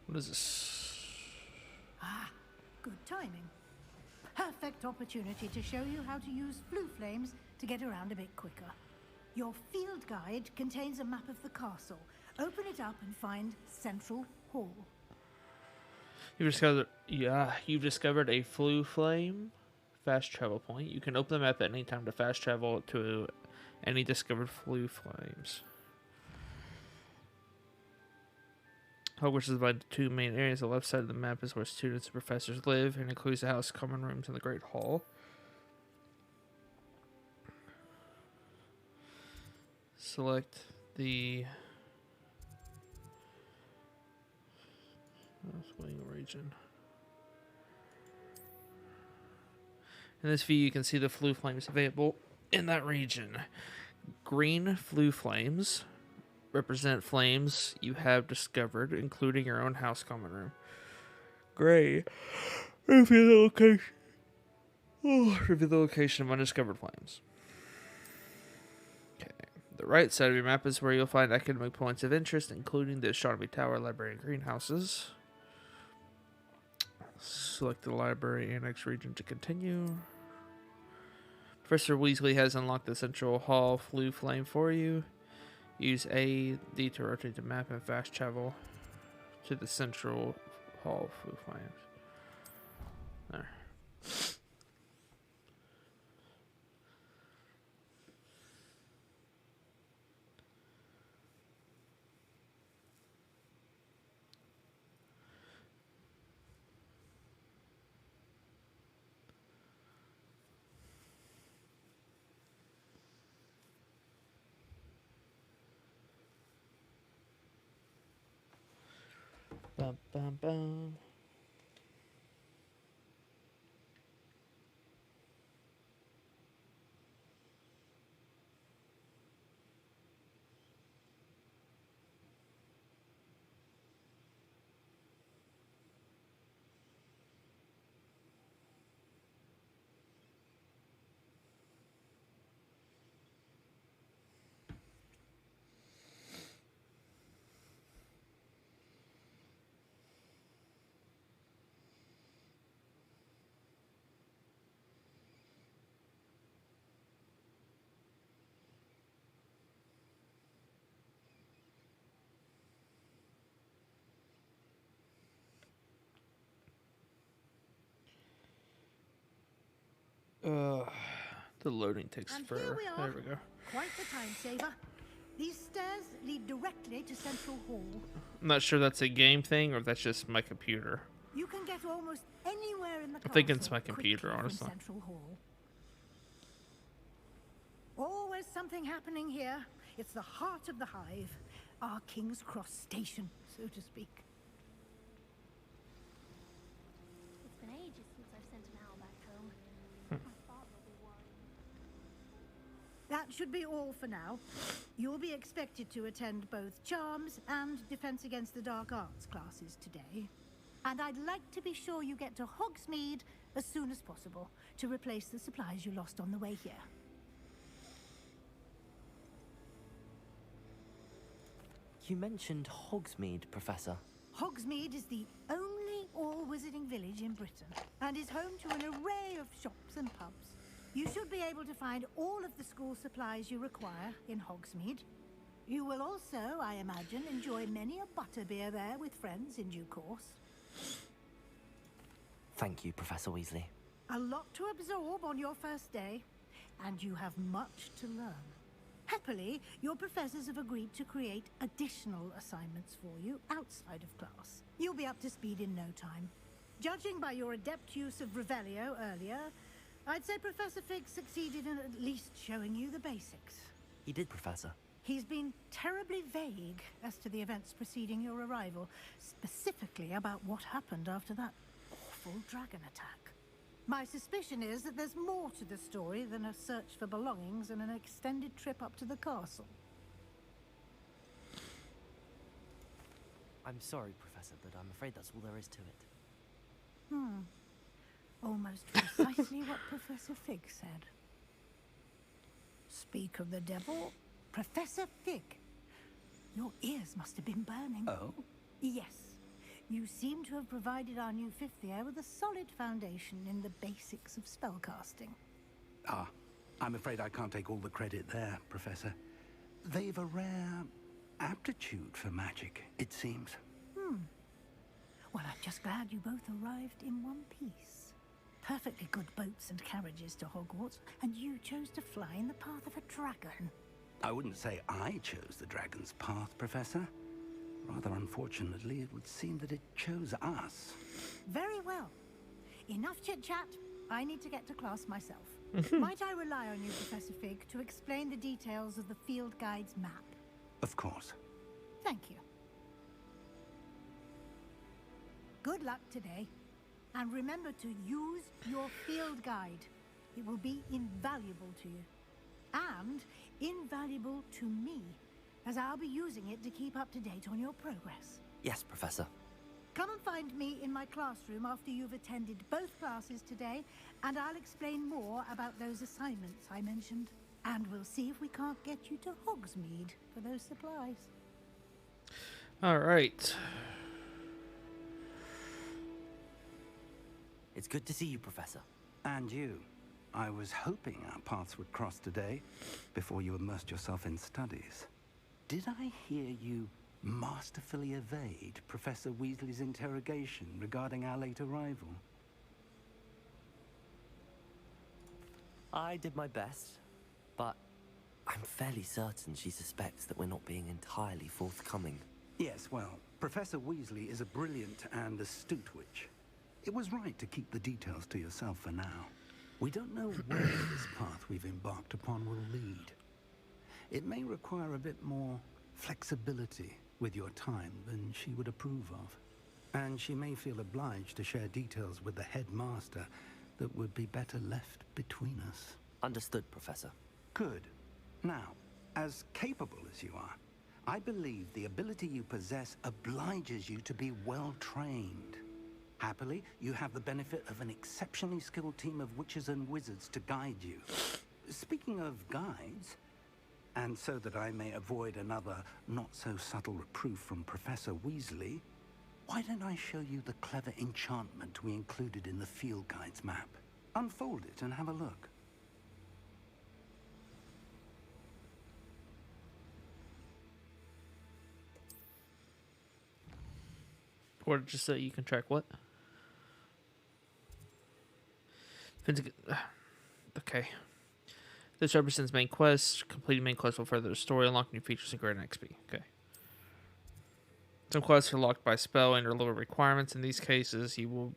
What is this? Ah, good timing. Perfect opportunity to show you how to use flue flames to get around a bit quicker. Your field guide contains a map of the castle. Open it up and find Central Hall. You've discovered a flue flame fast travel point. You can open the map at any time to fast travel to any discovered flue flames. Hogwarts is divided into two main areas. The left side of the map is where students and professors live, and includes the house, common rooms, and the Great Hall. Select the wing region. In this view, you can see the flue flames available in that region. Green flue flames represent flames you have discovered, including your own house common room. Gray reveal the location of undiscovered flames. Okay. The right side of your map is where you'll find academic points of interest, including the Astronomy Tower, Library, and Greenhouses. Select the Library Annex region to continue. Professor Weasley has unlocked the Central Hall flue flame for you. Use A, D to rotate the map and fast travel to the Central Hall flue flames. There. Bum, bum, bum. The loading takes forever. Here we are. There we go. Quite the time saver. These stairs lead directly to Central Hall. I'm not sure that's a game thing or if that's just my computer. You can get almost anywhere in the I think it's castle my computer, quickly from honestly. Central Hall. Always something happening here. It's the heart of the hive, our King's Cross station, so to speak. It's been ages since I've sent an owl back home. My father will be worried. That should be all for now. You'll be expected to attend both Charms and Defense Against the Dark Arts classes today. And I'd like to be sure you get to Hogsmeade as soon as possible to replace the supplies you lost on the way here. You mentioned Hogsmeade, Professor. Hogsmeade is the only all-wizarding village in Britain and is home to an array of shops and pubs. You should be able to find all of the school supplies you require in Hogsmeade. You will also, I imagine, enjoy many a butterbeer there with friends in due course. Thank you, Professor Weasley. A lot to absorb on your first day, and you have much to learn. Happily, your professors have agreed to create additional assignments for you outside of class. You'll be up to speed in no time. Judging by your adept use of Revelio earlier, I'd say Professor Fig succeeded in at least showing you the basics. He did, Professor. He's been terribly vague as to the events preceding your arrival, specifically about what happened after that awful dragon attack. My suspicion is that there's more to the story than a search for belongings and an extended trip up to the castle. I'm sorry, Professor, but I'm afraid that's all there is to it. Almost precisely what Professor Fig said. Speak of the devil, Professor Fig. Your ears must have been burning. Oh? Yes. You seem to have provided our new fifth year with a solid foundation in the basics of spellcasting. Ah, I'm afraid I can't take all the credit there, Professor. They've a rare aptitude for magic, it seems. Well, I'm just glad you both arrived in one piece. Perfectly good boats and carriages to Hogwarts, and you chose to fly in the path of a dragon. I wouldn't say I chose the dragon's path, Professor. Rather unfortunately, it would seem that it chose us. Very well. Enough chit-chat. I need to get to class myself. Might I rely on you, Professor Fig, to explain the details of the field guide's map? Of course. Thank you. Good luck today. And remember to use your field guide. It will be invaluable to you. And invaluable to me, as I'll be using it to keep up to date on your progress. Yes, Professor. Come and find me in my classroom after you've attended both classes today, and I'll explain more about those assignments I mentioned. And we'll see if we can't get you to Hogsmeade for those supplies. All right. It's good to see you, Professor. And you. I was hoping our paths would cross today, before you immersed yourself in studies. Did I hear you masterfully evade Professor Weasley's interrogation regarding our late arrival? I did my best, but I'm fairly certain she suspects that we're not being entirely forthcoming. Yes, well, Professor Weasley is a brilliant and astute witch. It was right to keep the details to yourself for now. We don't know where this path we've embarked upon will lead. It may require a bit more flexibility with your time than she would approve of. And she may feel obliged to share details with the headmaster that would be better left between us. Understood, Professor. Good. Now, as capable as you are, I believe the ability you possess obliges you to be well trained. Happily, you have the benefit of an exceptionally skilled team of witches and wizards to guide you. Speaking of guides, and so that I may avoid another not-so-subtle reproof from Professor Weasley, why don't I show you the clever enchantment we included in the field guide's map? Unfold it and have a look. What did you say? You can track what? Okay. This represents main quest. Completing main quest will further the story, unlock new features, and grant XP. Okay. Some quests are locked by spell and or lower requirements. In these cases, you will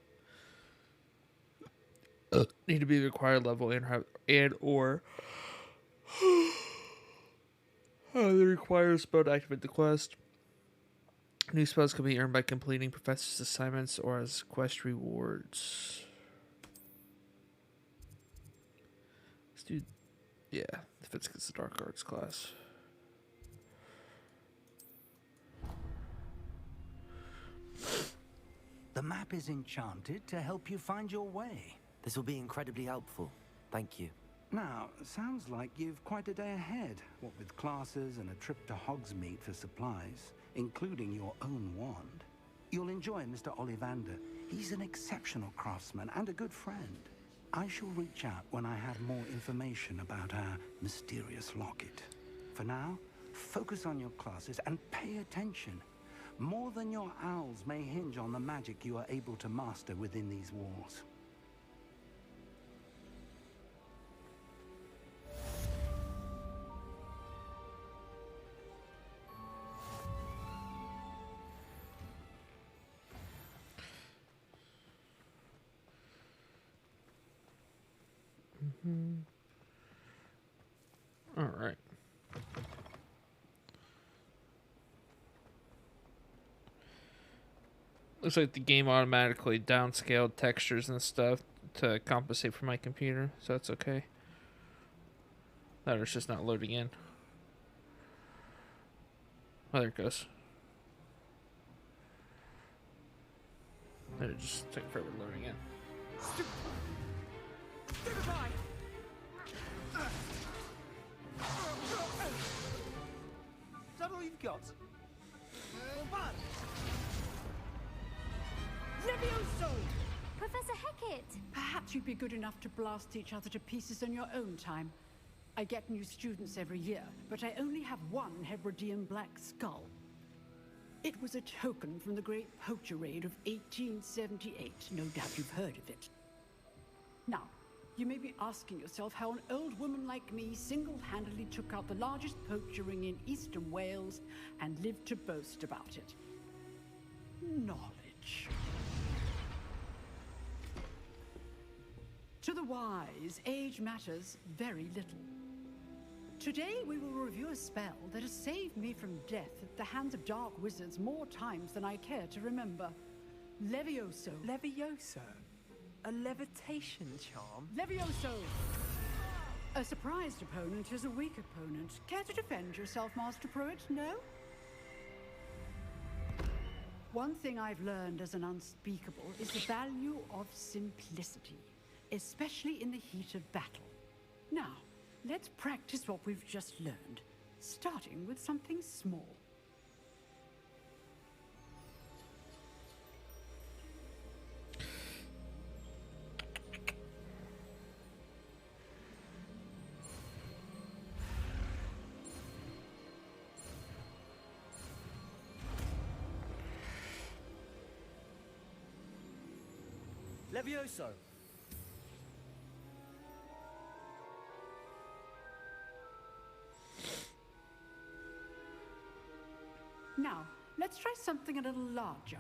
need to be the required level and or the required spell to activate the quest. New spells can be earned by completing professor's assignments or as quest rewards. Let's do, yeah, defense against the dark arts class. The map is enchanted to help you find your way. This will be incredibly helpful. Thank you. Now, sounds like you've quite a day ahead, what with classes and a trip to Hogsmeade for supplies, including your own wand. You'll enjoy Mr. Ollivander. He's an exceptional craftsman and a good friend. I shall reach out when I have more information about our mysterious locket. For now, focus on your classes and pay attention. More than your owls may hinge on the magic you are able to master within these walls. All right. Looks like the game automatically downscaled textures and stuff to compensate for my computer, so that's okay. That or it's just not loading in. Oh, there it goes. It just took forever loading in. Is that all you've got? Levioso! Professor Hecat! Perhaps you'd be good enough to blast each other to pieces in your own time. I get new students every year, but I only have one Hebridean black skull. It was a token from the Great Poacher Raid of 1878. No doubt you've heard of it. Now, you may be asking yourself how an old woman like me single-handedly took out the largest poacher ring in eastern Wales and lived to boast about it. Knowledge. To the wise, age matters very little. Today we will review a spell that has saved me from death at the hands of dark wizards more times than I care to remember. Levioso. Levioso? A levitation charm? Levioso! A surprised opponent is a weak opponent. Care to defend yourself, Master Pruitt? No? One thing I've learned as an unspeakable is the value of simplicity, especially in the heat of battle. Now, let's practice what we've just learned, starting with something small. Levioso! Now, let's try something a little larger.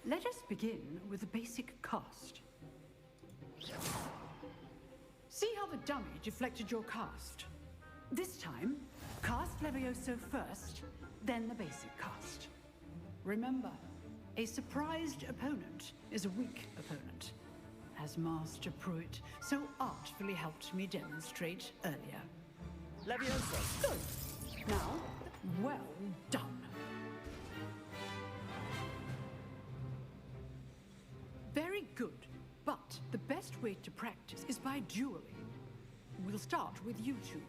Let us begin with a basic cast. See how the dummy deflected your cast? This time, cast Levioso first, then the basic cast. Remember, a surprised opponent is a weak opponent, as Master Pruitt so artfully helped me demonstrate earlier. Levioso! Good. Now, well done. Very good, but the best way to practice is by dueling. We'll start with you two.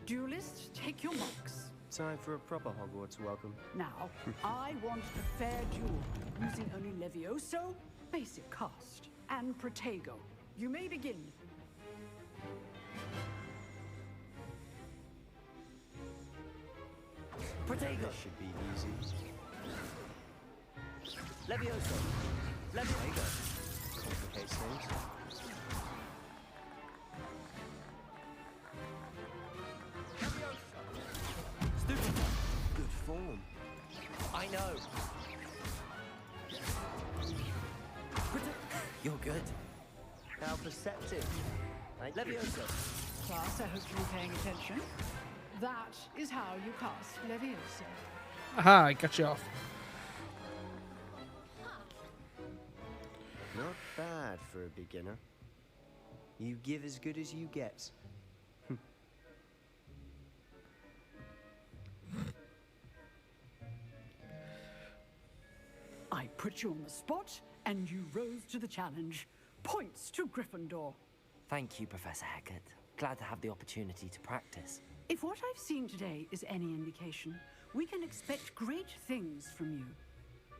Duelists, take your marks. Time for a proper Hogwarts welcome. Now, I want a fair duel, using only Levioso, basic cast, and Protego. You may begin. Protego! This should be easy. Levioso! Protego. Complicates things. Stupid! Good form. I know! You're good. How perceptive. Levioso! Class, I hope you're paying attention. That is how you cast Leviosa. Aha, I got you off. Not bad for a beginner. You give as good as you get. I put you on the spot, and you rose to the challenge. Points to Gryffindor. Thank you, Professor Hecat. Glad to have the opportunity to practice. If what I've seen today is any indication, we can expect great things from you.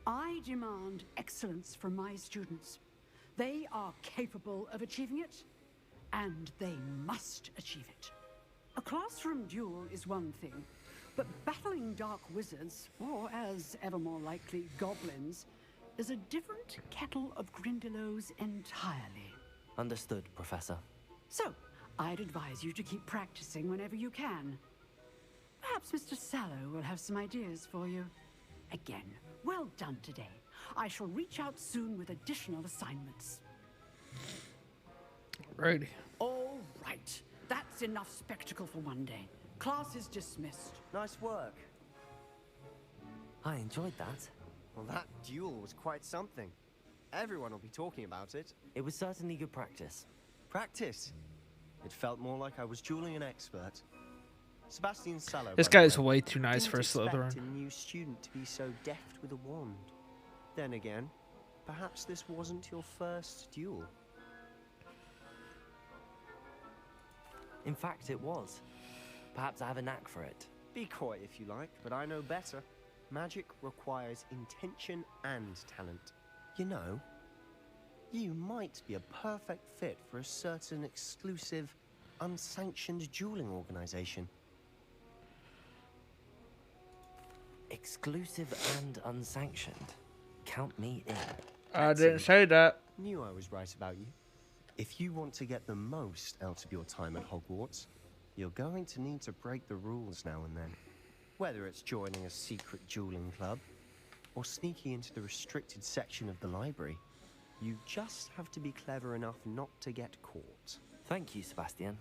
I demand excellence from my students. They are capable of achieving it, and they must achieve it. A classroom duel is one thing, but battling dark wizards, or as ever more likely, goblins, is a different kettle of Grindylows entirely. Understood, Professor. So, I'd advise you to keep practicing whenever you can. Perhaps Mr. Sallow will have some ideas for you. Again, well done today. I shall reach out soon with additional assignments. Righty. All right. That's enough spectacle for one day. Class is dismissed. Nice work. I enjoyed that. Well, that duel was quite something. Everyone will be talking about it. It was certainly good practice. Practice? It felt more like I was dueling an expert. Sebastian Sallow. This by the guy's way, way too nice didn't for a expect Slytherin. a new student to be so deft with a wand. Then again, perhaps this wasn't your first duel. In fact, it was. Perhaps I have a knack for it. Be coy if you like, but I know better. Magic requires intention and talent. You know, you might be a perfect fit for a certain exclusive, unsanctioned dueling organization. Exclusive and unsanctioned. Count me in. I didn't say that. Knew I was right about you. If you want to get the most out of your time at Hogwarts, you're going to need to break the rules now and then. Whether it's joining a secret dueling club, or sneaking into the restricted section of the library, you just have to be clever enough not to get caught. Thank you, Sebastian.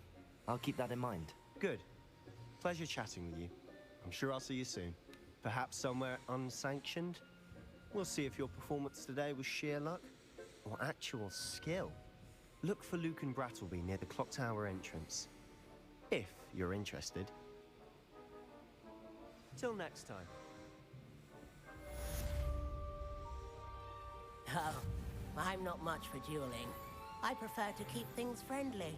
I'll keep that in mind. Good. Pleasure chatting with you. I'm sure I'll see you soon. Perhaps somewhere unsanctioned? We'll see if your performance today was sheer luck or actual skill. Look for Luke and Brattleby near the clock tower entrance, if you're interested. Till next time. Oh, I'm not much for dueling. I prefer to keep things friendly.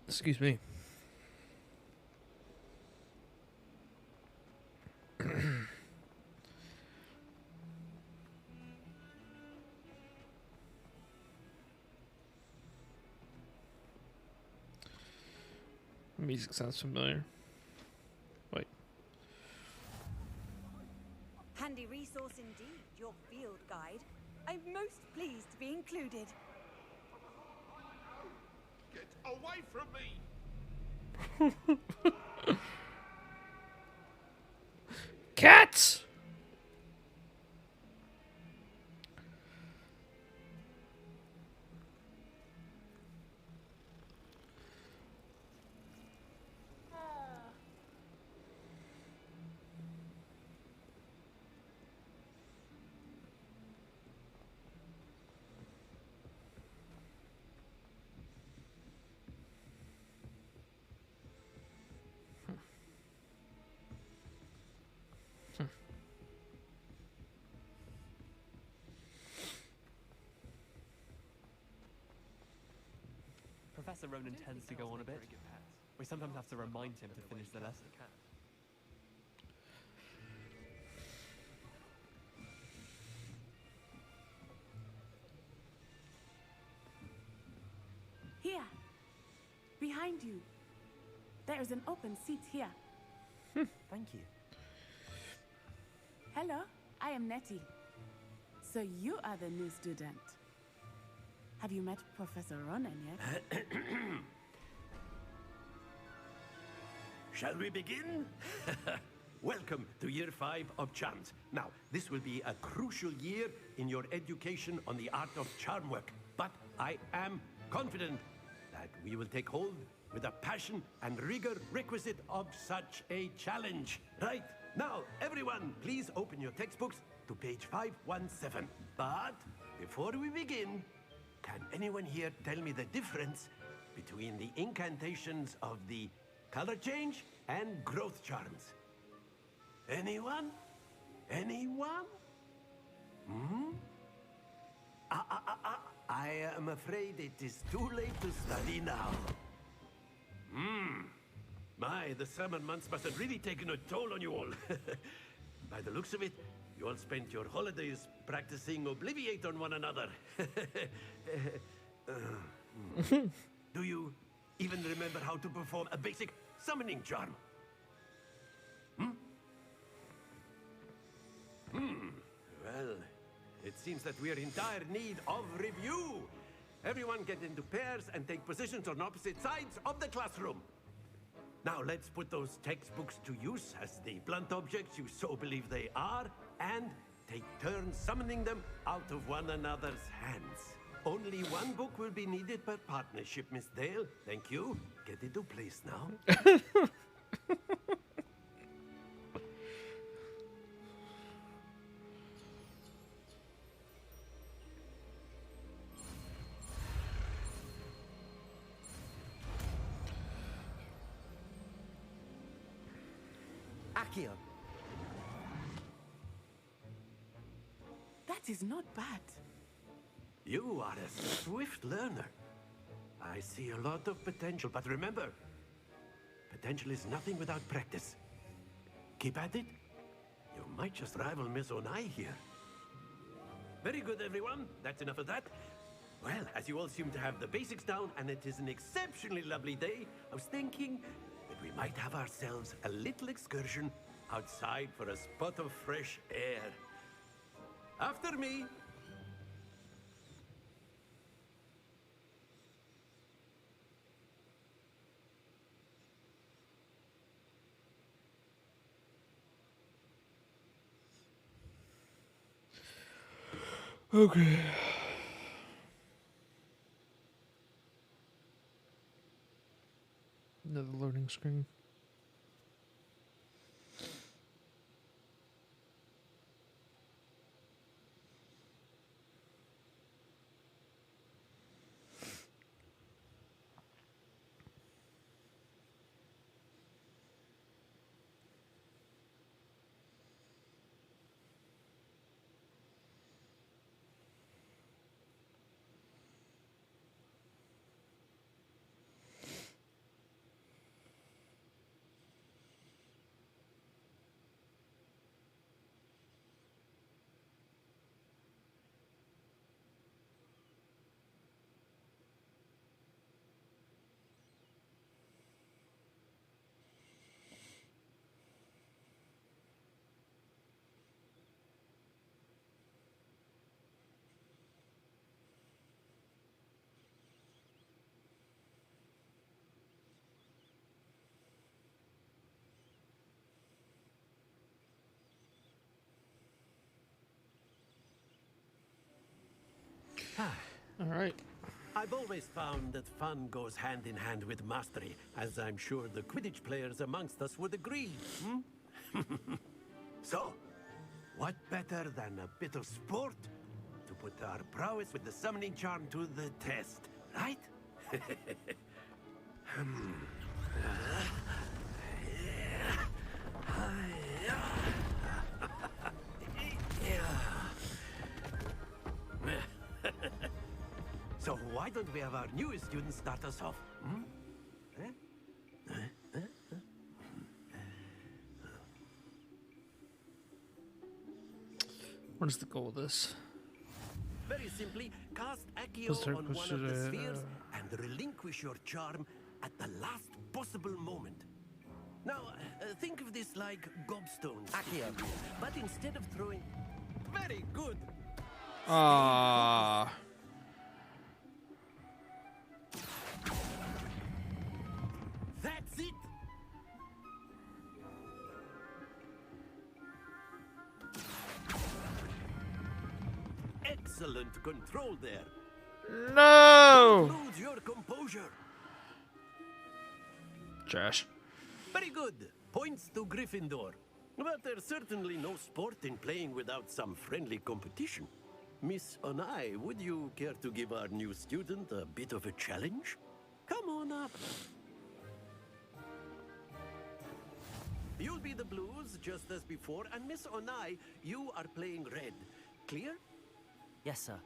Excuse me. Music sounds familiar. Wait. Handy resource indeed, your field guide. I'm most pleased to be included. Get away from me! Cats! Professor Ronan tends to go on a bit. We sometimes have to remind him to finish the lesson. behind you. There is an open seat here. Thank you. Hello, I am Nettie. So you are the new student. Have you met Professor Ronan yet? Shall we begin? Welcome to Year 5 of Charms. Now, this will be a crucial year in your education on the art of charm work. But I am confident that we will take hold with the passion and rigor requisite of such a challenge. Right, now, everyone, please open your textbooks to page 517. But before we begin, can anyone here tell me the difference between the incantations of the color change and growth charms? Anyone? Anyone? Hmm? I am afraid it is too late to study now. My, the summer months must have really taken a toll on you all. By the looks of it, you all spent your holidays practicing Obliviate on one another. Do you even remember how to perform a basic summoning charm? Well, it seems that we are in dire need of review. Everyone get into pairs and take positions on opposite sides of the classroom. Now let's put those textbooks to use as the blunt objects you so believe they are, and take turns summoning them out of one another's hands. Only one book will be needed per partnership, Miss Dale. Thank you. Get into place now. Accio. That is not bad. You are a swift learner. I see a lot of potential, but remember, potential is nothing without practice. Keep at it. You might just rival Miss Onai here. Very good, everyone. That's enough of that. Well, as you all seem to have the basics down, and it is an exceptionally lovely day, I was thinking that we might have ourselves a little excursion outside for a spot of fresh air. After me. Okay. Another loading screen. All right. I've always found that fun goes hand in hand with mastery, as I'm sure the Quidditch players amongst us would agree. So, what better than a bit of sport to put our prowess with the summoning charm to the test, right? So why don't we have our newest student start us off? What is the goal of this? Very simply, cast Accio on one of the spheres and relinquish your charm at the last possible moment. Now, think of this like gobstones, Accio. but instead of throwing... Very good! Ah. That's it! Excellent control there. No! Don't lose your composure. Trash. Very good. Points to Gryffindor. But there's certainly no sport in playing without some friendly competition. Miss Onai, would you care to give our new student a bit of a challenge? Come on up. You'll be the blues, just as before, and Miss Onai, you are playing red. Clear? Yes, sir.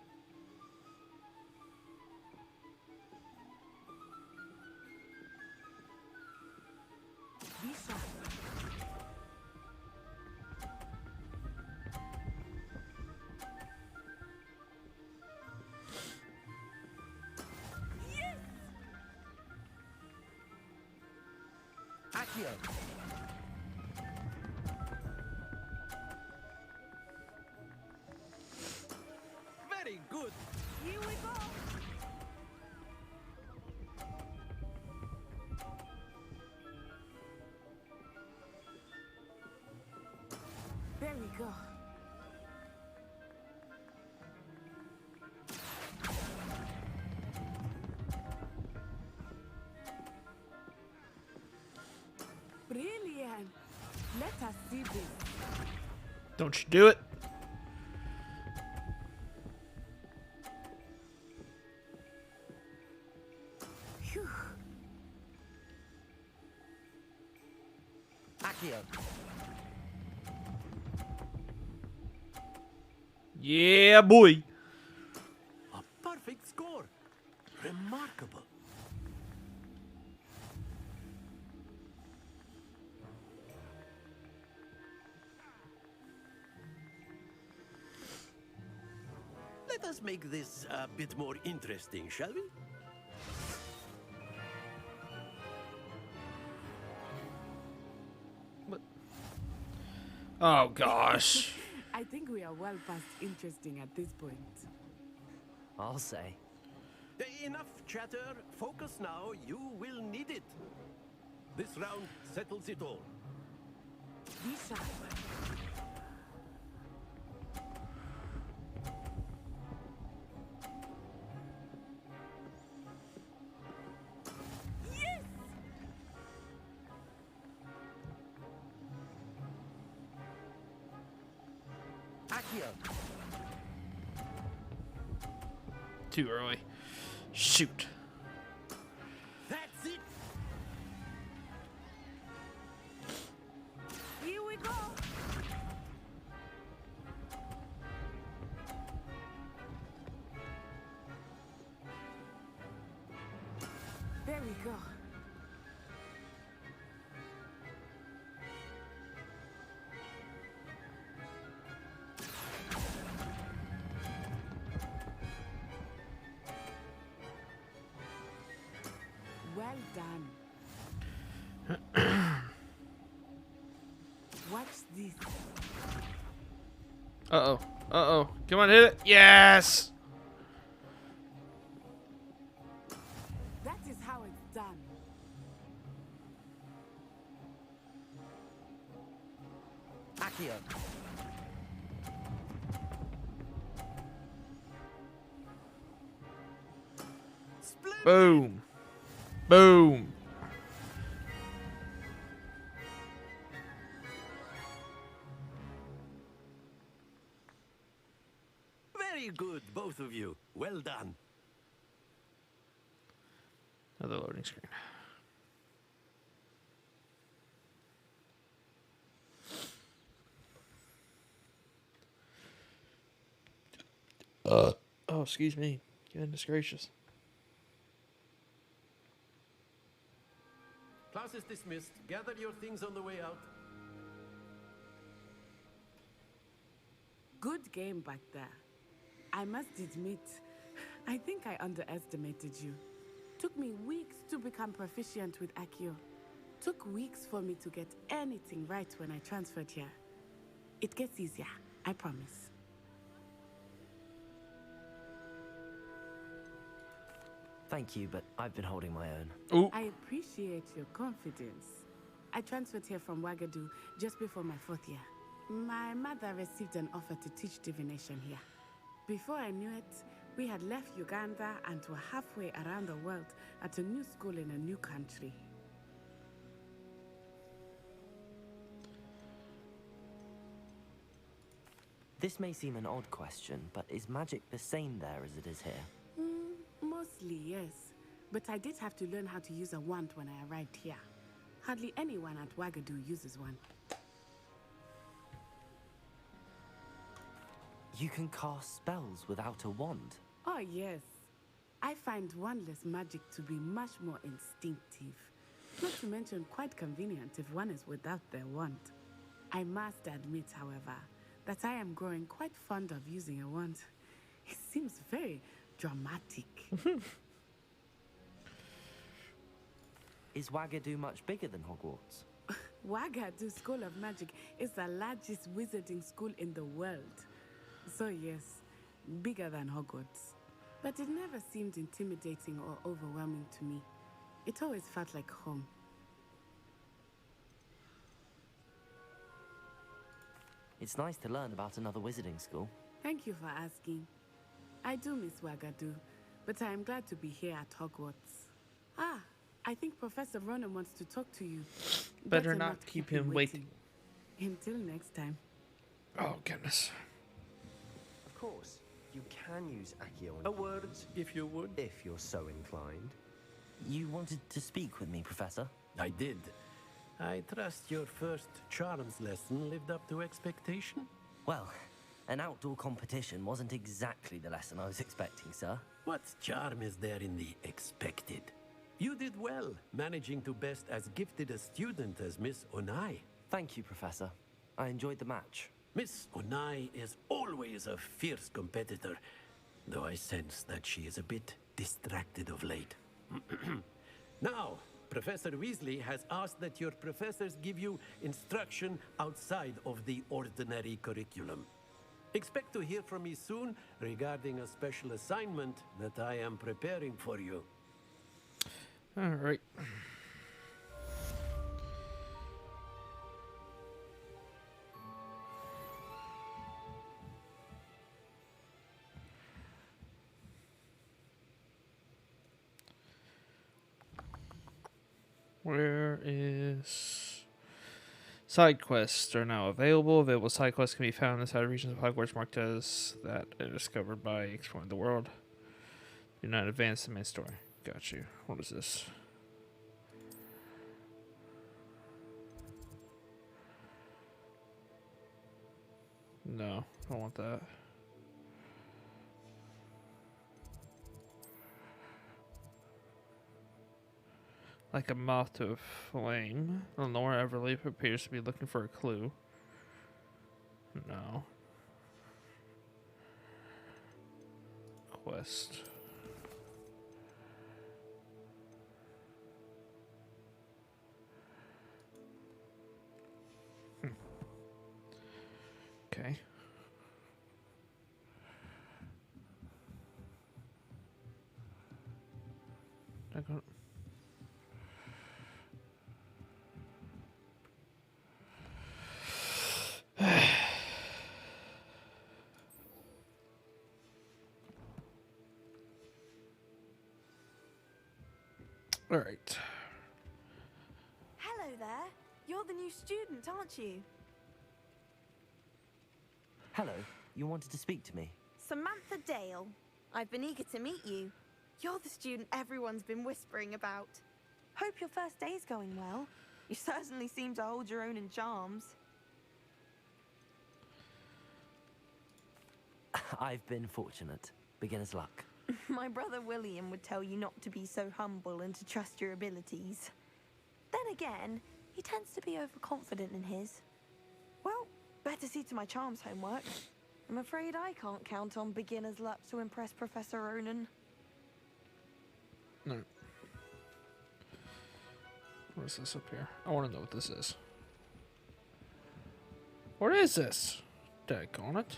Lisa. Yes! Accio. Very good. Here we go. There we go. Brilliant. Let us see this. Don't you do it. Phew. Accio. Yeah, boy. A perfect score. Remarkable. Let us make this a bit more interesting, shall we? Oh, gosh. I think we are well past interesting at this point. I'll say. Enough chatter. Focus now. You will need it. This round settles it all. Lisa. Yes! Accio. Too early. Shoot. That's it. Here we go. There we go. Well done. Watch this. Uh-oh. Uh-oh. Come on, hit it. Yes! That is how it's done. Accio. Boom. Boom. Very good, both of you. Well done. Another loading screen. Oh, excuse me. Goodness gracious. Class is dismissed. Gather your things on the way out. Good game back there. I must admit, I think I underestimated you. Took me weeks to become proficient with Accio. Took weeks for me to get anything right when I transferred here. It gets easier, I promise. Thank you, but I've been holding my own. Ooh. I appreciate your confidence. I transferred here from WhAt just before my 4th year. My mother received an offer to teach divination here. Before I knew it, we had left Uganda and were halfway around the world at a new school in a new country. This may seem an odd question, but is magic the same there as it is here? Mostly, yes. But I did have to learn how to use a wand when I arrived here. Hardly anyone at WhAt uses one. You can cast spells without a wand? Oh, yes. I find wandless magic to be much more instinctive. Not to mention quite convenient if one is without their wand. I must admit, however, that I am growing quite fond of using a wand. It seems very dramatic. Is WhAt much bigger than Hogwarts? WhAt School of Magic is the largest wizarding school in the world. So yes, bigger than Hogwarts. But it never seemed intimidating or overwhelming to me. It always felt like home. It's nice to learn about another wizarding school. Thank you for asking. I do miss WhAt, but I am glad to be here at Hogwarts. Ah, I think Professor Ronan wants to talk to you. Better not keep him waiting. Until next time. Oh, goodness. Of course, you can use Accio. A word, if you would. If you're so inclined. You wanted to speak with me, Professor? I did. I trust your first charms lesson lived up to expectation? Well, an outdoor competition wasn't exactly the lesson I was expecting, sir. What charm is there in the expected? You did well, managing to best as gifted a student as Miss Onai. Thank you, Professor. I enjoyed the match. Miss Onai is always a fierce competitor, though I sense that she is a bit distracted of late. Now, Professor Weasley has asked that your professors give you instruction outside of the ordinary curriculum. Expect to hear from me soon regarding a special assignment that I am preparing for you. All right. Where is... Side quests are now available. Available side quests can be found inside regions of Hogwarts marked as that are discovered by exploring the world. Do not advance the main story. Got you. What is this? No, I don't want that. Like a moth to a flame. Lenore Everleaf appears to be looking for a clue. No. Quest. Okay. I got... All right. Hello there. You're the new student, aren't you? Hello. You wanted to speak to me? Samantha Dale. I've been eager to meet you. You're the student everyone's been whispering about. Hope your first day's going well. You certainly seem to hold your own in charms. I've been fortunate. Beginner's luck. My brother William would tell you not to be so humble and to trust your abilities. Then again, he tends to be overconfident in his. Well, better see to my charms homework. I'm afraid I can't count on beginner's luck to impress Professor Ronan. No. What is this up here? I want to know what this is. What is this? Daggone it.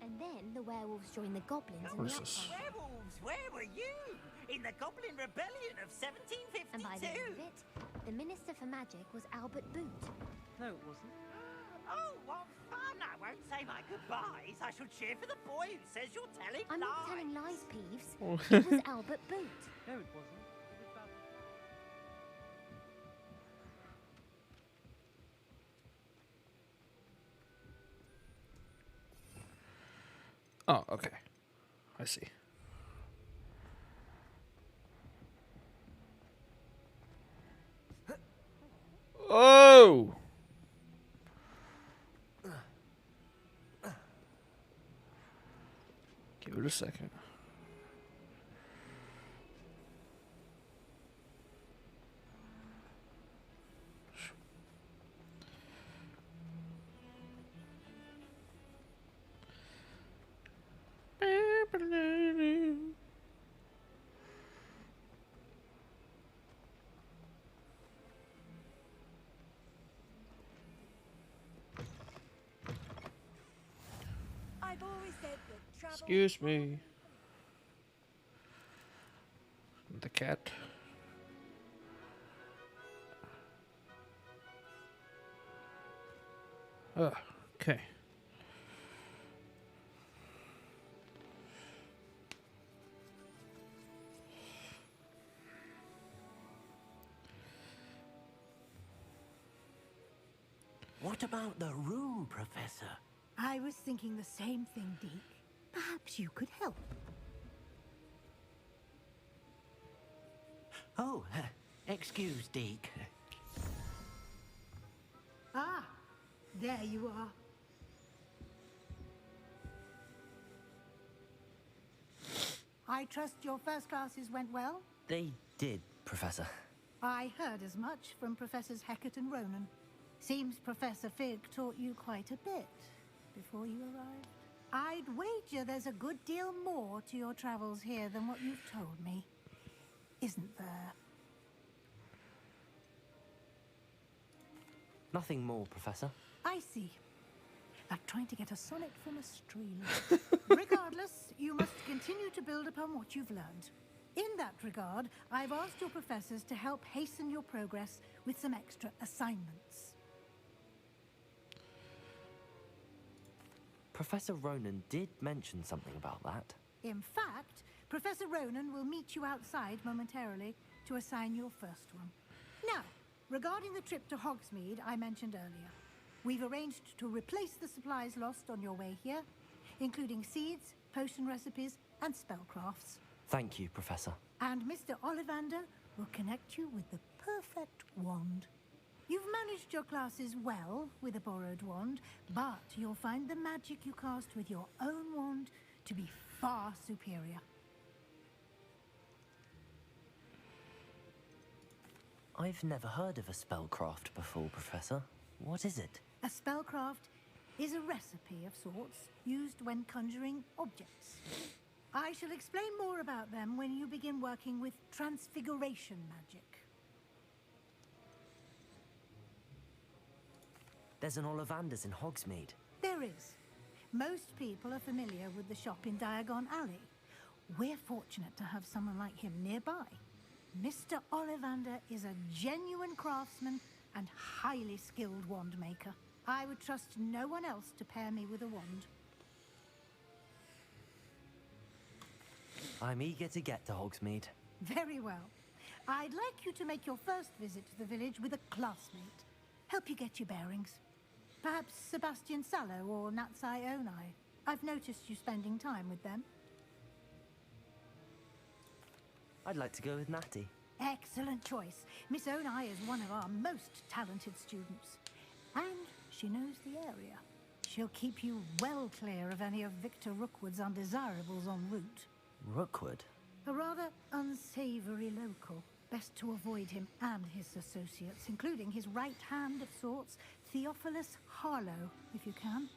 And then the werewolves joined the goblins in What the is this? uprising. Werewolves, where were you? In the Goblin Rebellion of 1752? And by the end of it, the Minister for Magic was Albert Boot. No, it wasn't. Oh, what fun! I won't say my goodbyes. I shall cheer for the boy who says you're telling I'm lies. not telling lies, Peeves. Oh. It was Albert Boot. No, it wasn't. It was about... Oh, okay. I see. Oh! Give it a second. I've always said that travel... Excuse me. The cat. Oh, okay. What about the room, Professor? I was thinking the same thing, Deke. Perhaps you could help. Oh, excuse, Deke. Ah, there you are. I trust your first classes went well? They did, Professor. I heard as much from Professors Hecat and Ronan. Seems Professor Fig taught you quite a bit before you arrived. I'd wager there's a good deal more to your travels here than what you've told me. Isn't there? Nothing more, Professor. I see. Like trying to get a sonnet from a stream. Regardless, you must continue to build upon what you've learned. In that regard, I've asked your professors to help hasten your progress with some extra assignments. Professor Ronan did mention something about that. In fact, Professor Ronan will meet you outside momentarily to assign your first one. Now, regarding the trip to Hogsmeade I mentioned earlier, we've arranged to replace the supplies lost on your way here, including seeds, potion recipes, and spellcrafts. Thank you, Professor. And Mr. Ollivander will connect you with the perfect wand. You've managed your classes well with a borrowed wand, but you'll find the magic you cast with your own wand to be far superior. I've never heard of a spellcraft before, Professor. What is it? A spellcraft is a recipe of sorts used when conjuring objects. I shall explain more about them when you begin working with transfiguration magic. There's an Ollivander's in Hogsmeade. There is. Most people are familiar with the shop in Diagon Alley. We're fortunate to have someone like him nearby. Mr. Ollivander is a genuine craftsman and highly skilled wand maker. I would trust no one else to pair me with a wand. I'm eager to get to Hogsmeade. Very well. I'd like you to make your first visit to the village with a classmate. Help you get your bearings. Perhaps Sebastian Sallow or Natsai Onai. I've noticed you spending time with them. I'd like to go with Natty. Excellent choice. Miss Onai is one of our most talented students. And she knows the area. She'll keep you well clear of any of Victor Rookwood's undesirables en route. Rookwood? A rather unsavory local. Best to avoid him and his associates, including his right hand of sorts, Theophilus Harlow, if you can.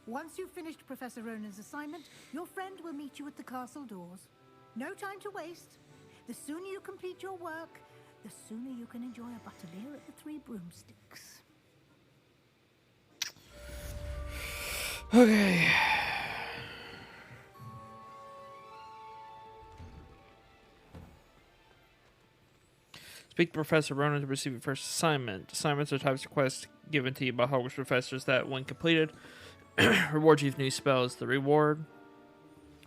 Once you've finished Professor Ronan's assignment, your friend will meet you at the castle doors. No time to waste. The sooner you complete your work, the sooner you can enjoy a butterbeer at the Three Broomsticks. Okay. Speak to Professor Ronan to receive your first assignment. Assignments are types of quests given to you by Hogwarts professors that, when completed, reward you with new spells. The reward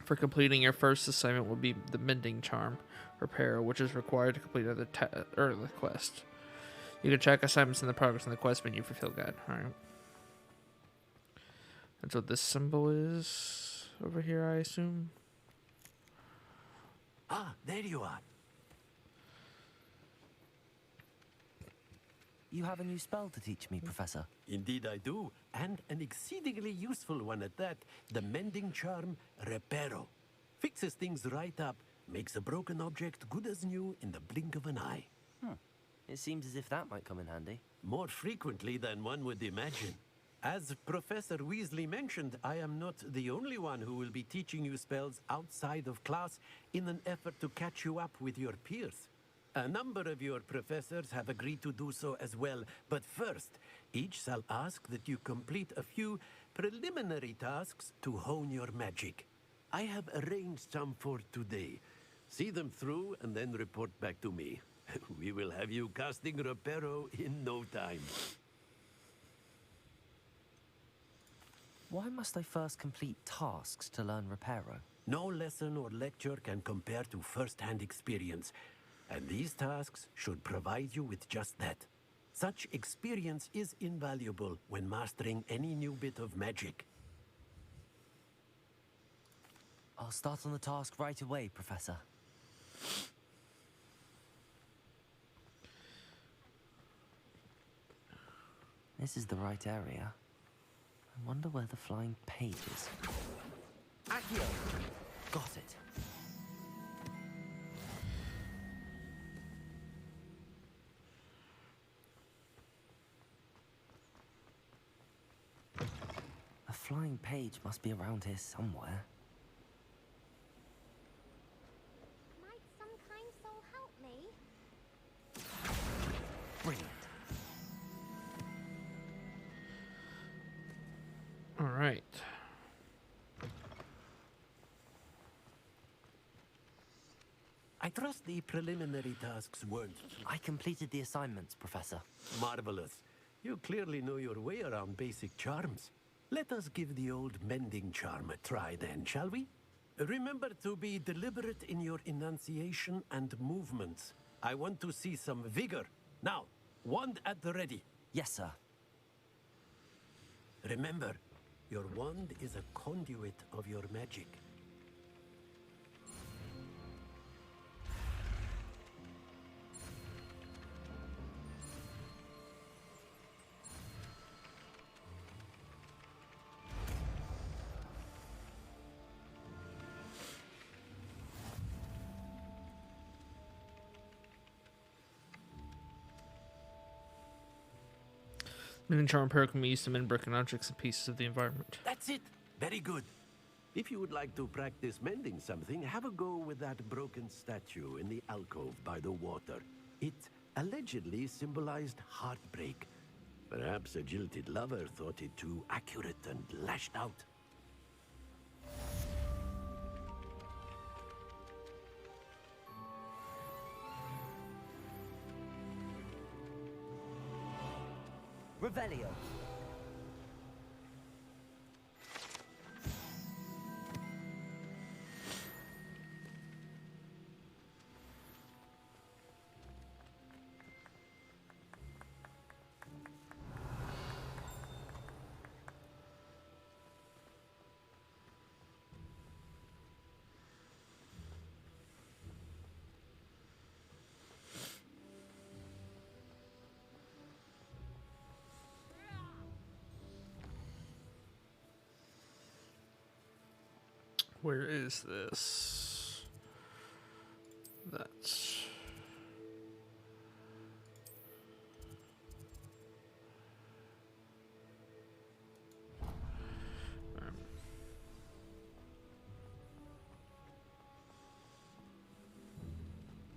for completing your first assignment will be the Mending Charm Repair, which is required to complete the quest. You can check assignments in the progress in the quest menu for field guide. Alright. That's what this symbol is over here, I assume. Ah, there you are. You have a new spell to teach me, Professor. Indeed I do, and an exceedingly useful one at that. The Mending Charm Reparo. Fixes things right up, makes a broken object good as new in the blink of an eye. It seems as if that might come in handy. More frequently than one would imagine. As Professor Weasley mentioned, I am not the only one who will be teaching you spells outside of class in an effort to catch you up with your peers. A number of your professors have agreed to do so as well, but first, each shall ask that you complete a few preliminary tasks to hone your magic. I have arranged some for today. See them through and then report back to me. We will have you casting Reparo in no time. Why must I first complete tasks to learn Reparo? No lesson or lecture can compare to first-hand experience, and these tasks should provide you with just that. Such experience is invaluable when mastering any new bit of magic. I'll start on the task right away, Professor. This is the right area. I wonder where the flying page is. Accio! Got it. A flying page must be around here somewhere. Might some kind soul help me? Brilliant. All right. I trust the preliminary tasks weren't... I completed the assignments, Professor. Marvelous. You clearly know your way around basic charms. Let us give the old Mending Charm a try then, shall we? Remember to be deliberate in your enunciation and movements. I want to see some vigor. Now, wand at the ready. Yes, sir. Remember, your wand is a conduit of your magic. Mending Charm Repair can be used to mend broken objects and pieces of the environment. That's it. Very good. If you would like to practice mending something, have a go with that broken statue in the alcove by the water. It allegedly symbolized heartbreak. Perhaps a jilted lover thought it too accurate and lashed out. Revelio. Where is this? That's...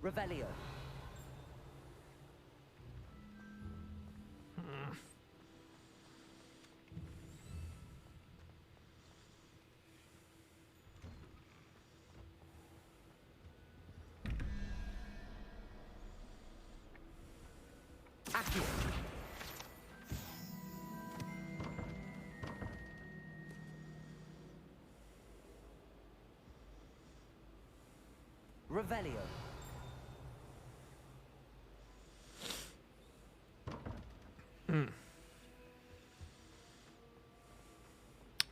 Revelio. Accio. Revelio.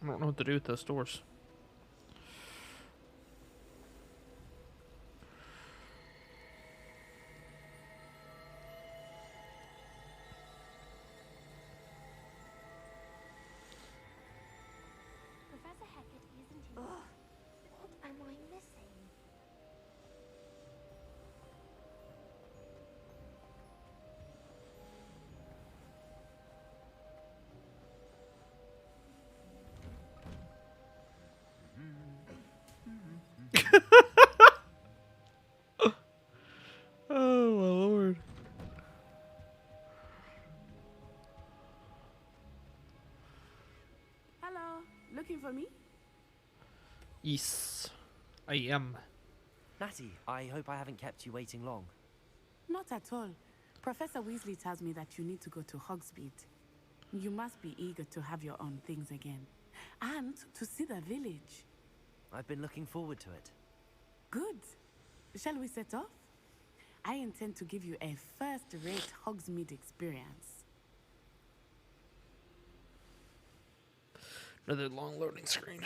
I don't know what to do with those doors. Professor Hecat isn't here. What am I missing? Oh my lord. Hello, looking for me? Yes, I am. Natty, I hope I haven't kept you waiting long. Not at all. Professor Weasley tells me that you need to go to Hogsmeade. You must be eager to have your own things again. And to see the village. I've been looking forward to it. Good. Shall we set off? I intend to give you a first-rate Hogsmeade experience. Another long loading screen.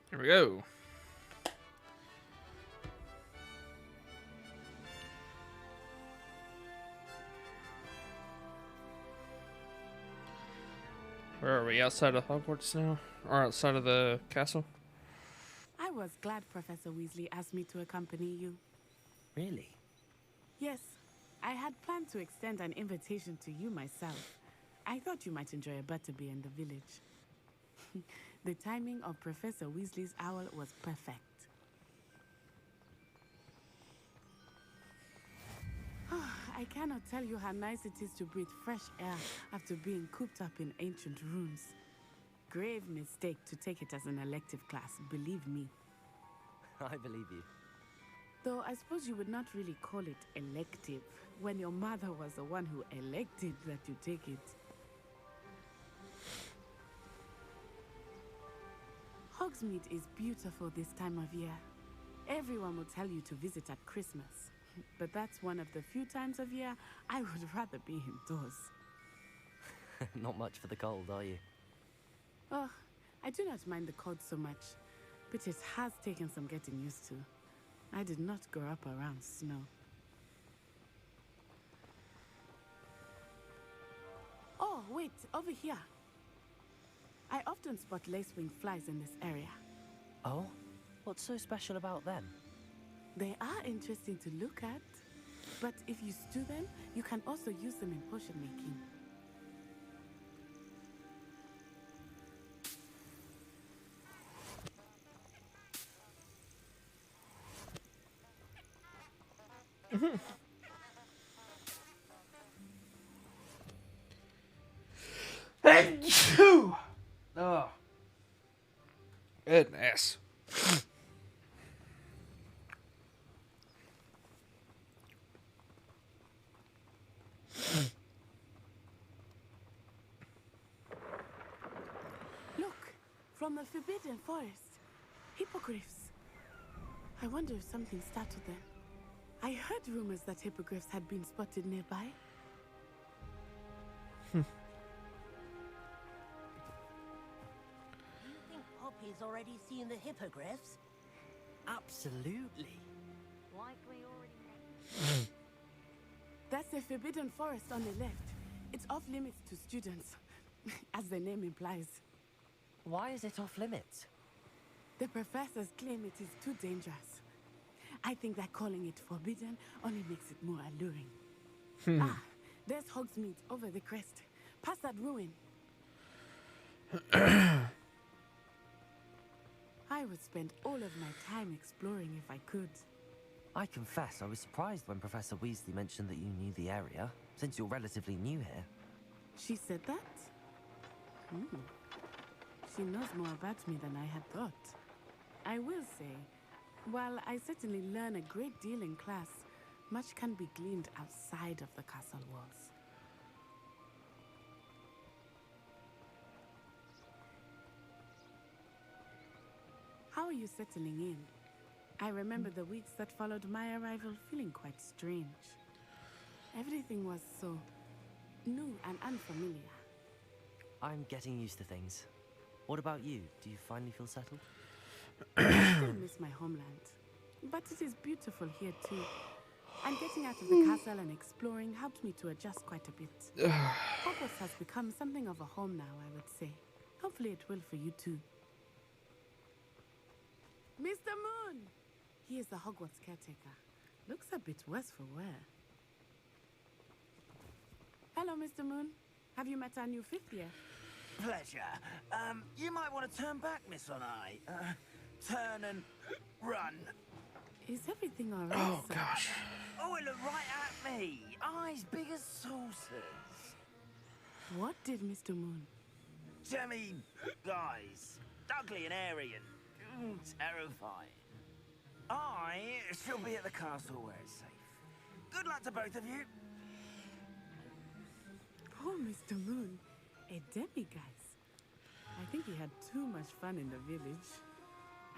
Here we go. Where are we? Outside of Hogwarts now? Or outside of the castle? I was glad Professor Weasley asked me to accompany you. Really? Yes, I had planned to extend an invitation to you myself. I thought you might enjoy a butterbeer in the village. The timing of Professor Weasley's owl was perfect. I cannot tell you how nice it is to breathe fresh air after being cooped up in ancient rooms. Grave mistake to take it as an elective class, believe me. I believe you. Though I suppose you would not really call it elective when your mother was the one who elected that you take it. Hogsmeade is beautiful this time of year. Everyone will tell you to visit at Christmas. But that's one of the few times of year I would rather be indoors. Not much for the cold, are you? Oh, I do not mind the cold so much, but it has taken some getting used to. I did not grow up around snow. Oh, wait, over here. I often spot lacewing flies in this area. Oh? What's so special about them? They are interesting to look at, but if you stew them, you can also use them in potion making. Oh. Goodness. Look, from the Forbidden Forest. Hippogriffs. I wonder if something startled them. I heard rumors that hippogriffs had been spotted nearby. Do you think Poppy's already seen the hippogriffs? Absolutely. Like we already know. That's the Forbidden Forest on the left. It's off limits to students, as the name implies. Why is it off limits? The professors claim it is too dangerous. I think that calling it forbidden only makes it more alluring. Ah, there's Hogsmeade over the crest. Past that ruin. I would spend all of my time exploring if I could. I confess I was surprised when Professor Weasley mentioned that you knew the area, since you're relatively new here. She said that? She knows more about me than I had thought. I will say, while I certainly learn a great deal in class, much can be gleaned outside of the castle walls. How are you settling in? I remember the weeks that followed my arrival feeling quite strange. Everything was so new and unfamiliar. I'm getting used to things. What about you? Do you finally feel settled? I still miss my homeland, but it is beautiful here too. And getting out of the castle and exploring helped me to adjust quite a bit. Hogwarts has become something of a home now, I would say. Hopefully it will for you too. Mr. Moon! He is the Hogwarts caretaker. Looks a bit worse for wear. Hello, Mr. Moon. Have you met our new fifth year? Pleasure. You might want to turn back, Miss On-Eye. Turn and run. Is everything all right, Oh, sir? gosh. Oh, it looked right at me. Eyes big as saucers. What did Mr. Moon? Jemmy guys. Ugly and airy and terrifying. I shall be at the castle where it's safe. Good luck to both of you. Oh, Mr. Moon. A demiguise. I think he had too much fun in the village.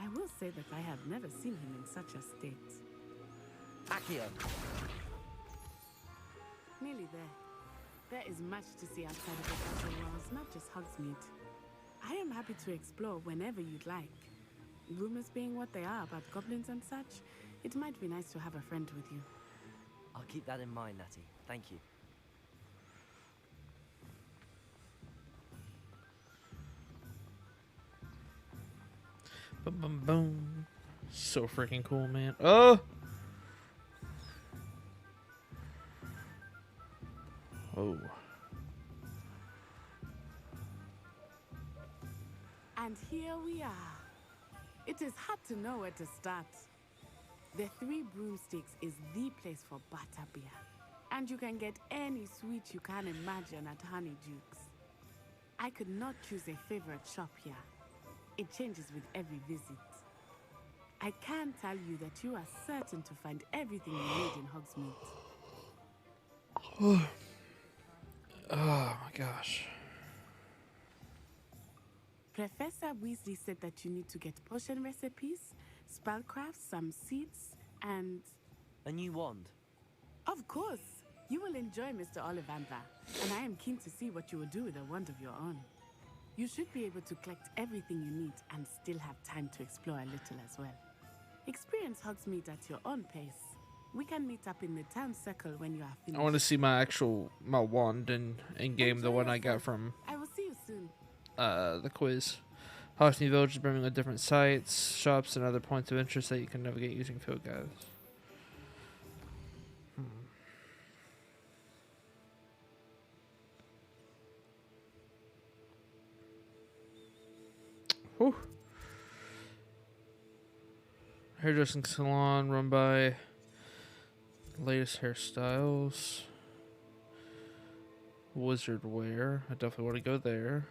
I will say that I have never seen him in such a state. Accio! Nearly there. There is much to see outside of the castle walls, not just Hogsmeade. I am happy to explore whenever you'd like. Rumors being what they are about goblins and such, it might be nice to have a friend with you. I'll keep that in mind, Natty. Thank you. Boom, boom, boom. So freaking cool, man. Oh! Oh. And here we are. It is hard to know where to start. The Three Broomsticks is the place for butterbeer. And you can get any sweet you can imagine at Honeydukes. I could not choose a favorite shop here. It changes with every visit. I can tell you that you are certain to find everything you need in Hogsmeade. Oh my gosh. Professor Weasley said that you need to get potion recipes, spellcrafts, some seeds, and... A new wand? Of course! You will enjoy Mr. Ollivander, and I am keen to see what you will do with a wand of your own. You should be able to collect everything you need and still have time to explore a little as well. Experience Hogsmeade at your own pace. We can meet up in the town circle when you are finished. I want to see my wand in game, the one I got from I will see you soon. the quiz. Hogsmeade Village is brimming with different sites, shops, and other points of interest that you can navigate using field guides. Whew. Hairdressing salon run by Latest hairstyles. Wizard wear. I definitely want to go there.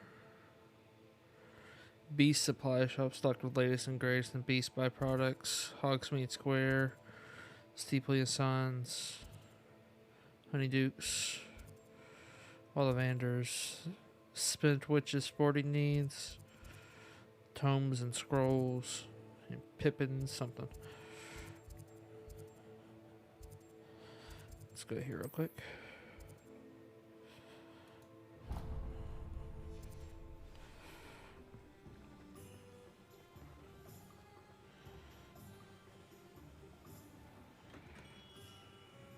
Beast supply shop stocked with latest and greatest and Beast byproducts. Hogsmeade Square. Steepley and Sons. Honeydukes. Ollivanders. Spent Witches sporting needs. Tomes and scrolls. And Pippins something. Let's go here real quick.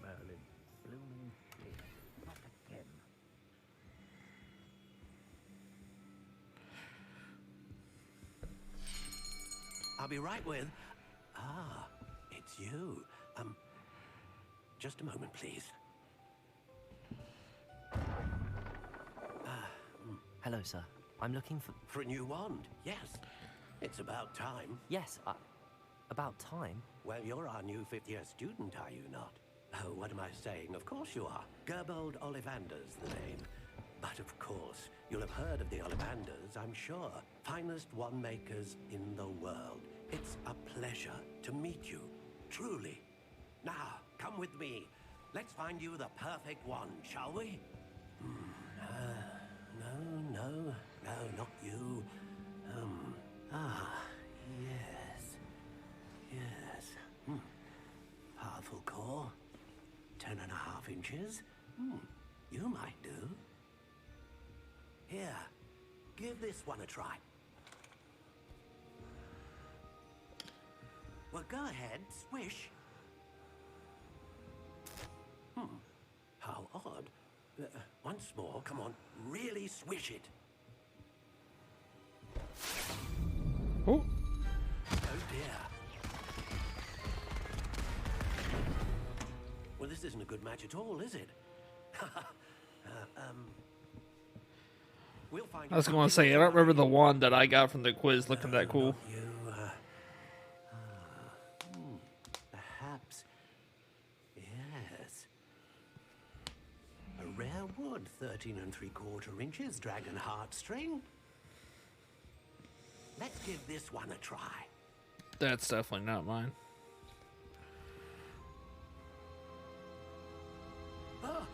Merlin, blooming clear, not again. I'll be right with... Ah, it's you. Just a moment, please. Hello, sir. I'm looking for... For a new wand, yes. It's about time. Yes, about time? Well, you're our new fifth-year student, are you not? Oh, what am I saying? Of course you are. Gerbold Ollivander's the name. But of course, you'll have heard of the Ollivanders, I'm sure. Finest wand makers in the world. It's a pleasure to meet you, truly. Now, come with me. Let's find you the perfect wand, shall we? No, not you. Yes. Powerful core. 10.5 inches. You might do. Here, give this one a try. Well, go ahead, swish. How odd. Once more, come on, really swish it. Oh. Oh dear. Well, this isn't a good match at all, is it? We'll find. I was going to say, I don't remember the wand that I got from the quiz looking that cool. Perhaps. Yes. A rare wood, 13 3/4 inches, dragon heartstring. Let's give this one a try. That's definitely not mine. Oh,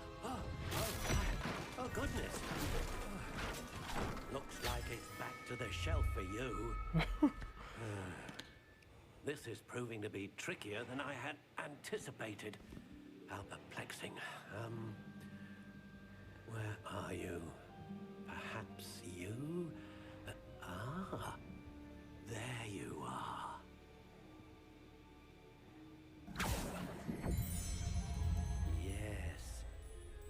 goodness. Looks like it's back to the shelf for you. This is proving to be trickier than I had anticipated. How perplexing. Where are you? Perhaps you? There you are. Yes,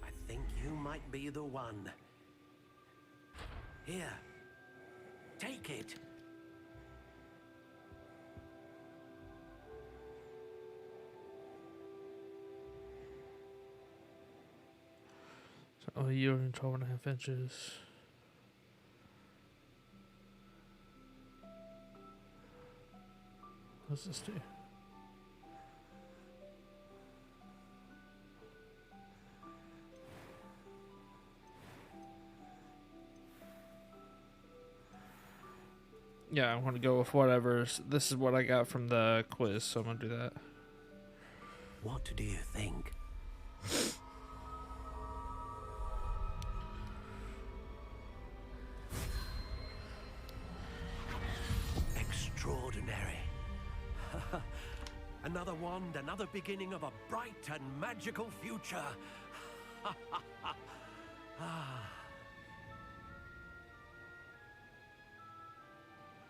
I think you might be the one. Here, take it. Oh, you're in 12.5 inches. What's this do? Yeah, I want to go with whatever. This is what I got from the quiz, so I'm going to do that. What do you think? Extraordinary. Another wand, another beginning of a bright and magical future.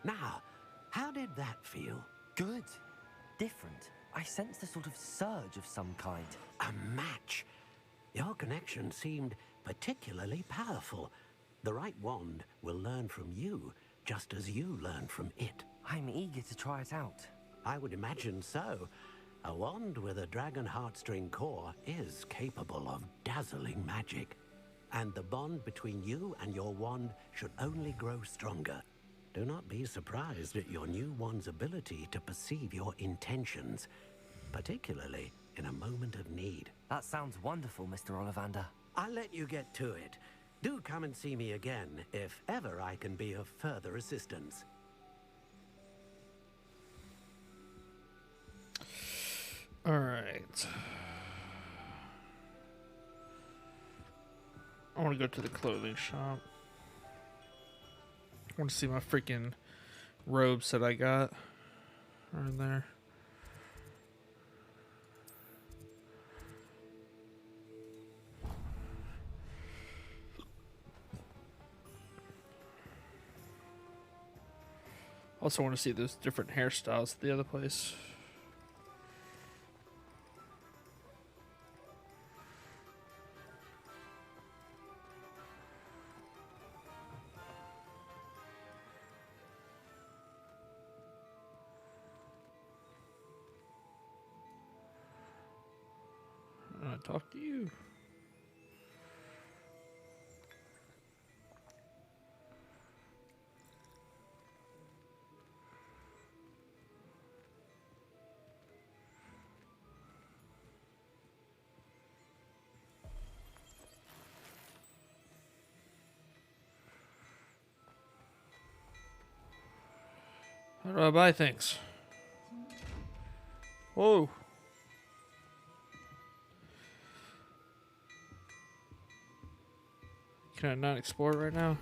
Now, how did that feel? Good. Different. I sensed a sort of surge of some kind. A match. Your connection seemed particularly powerful. The right wand will learn from you, just as you learn from it. I'm eager to try it out. I would imagine so. A wand with a dragon heartstring core is capable of dazzling magic. And the bond between you and your wand should only grow stronger. Do not be surprised at your new wand's ability to perceive your intentions, particularly in a moment of need. That sounds wonderful, Mr. Ollivander. I'll let you get to it. Do come and see me again if ever I can be of further assistance. All right. I want to go to the clothing shop. I want to see my freaking robes that I got. Are in there. Also want to see those different hairstyles at the other place. Talk to you. How do I buy things? Whoa. Can I not explore right now?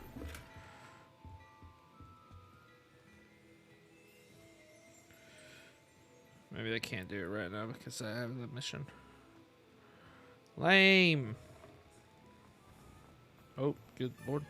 Maybe I can't do it right now because I have the mission. Lame. Oh, good lord.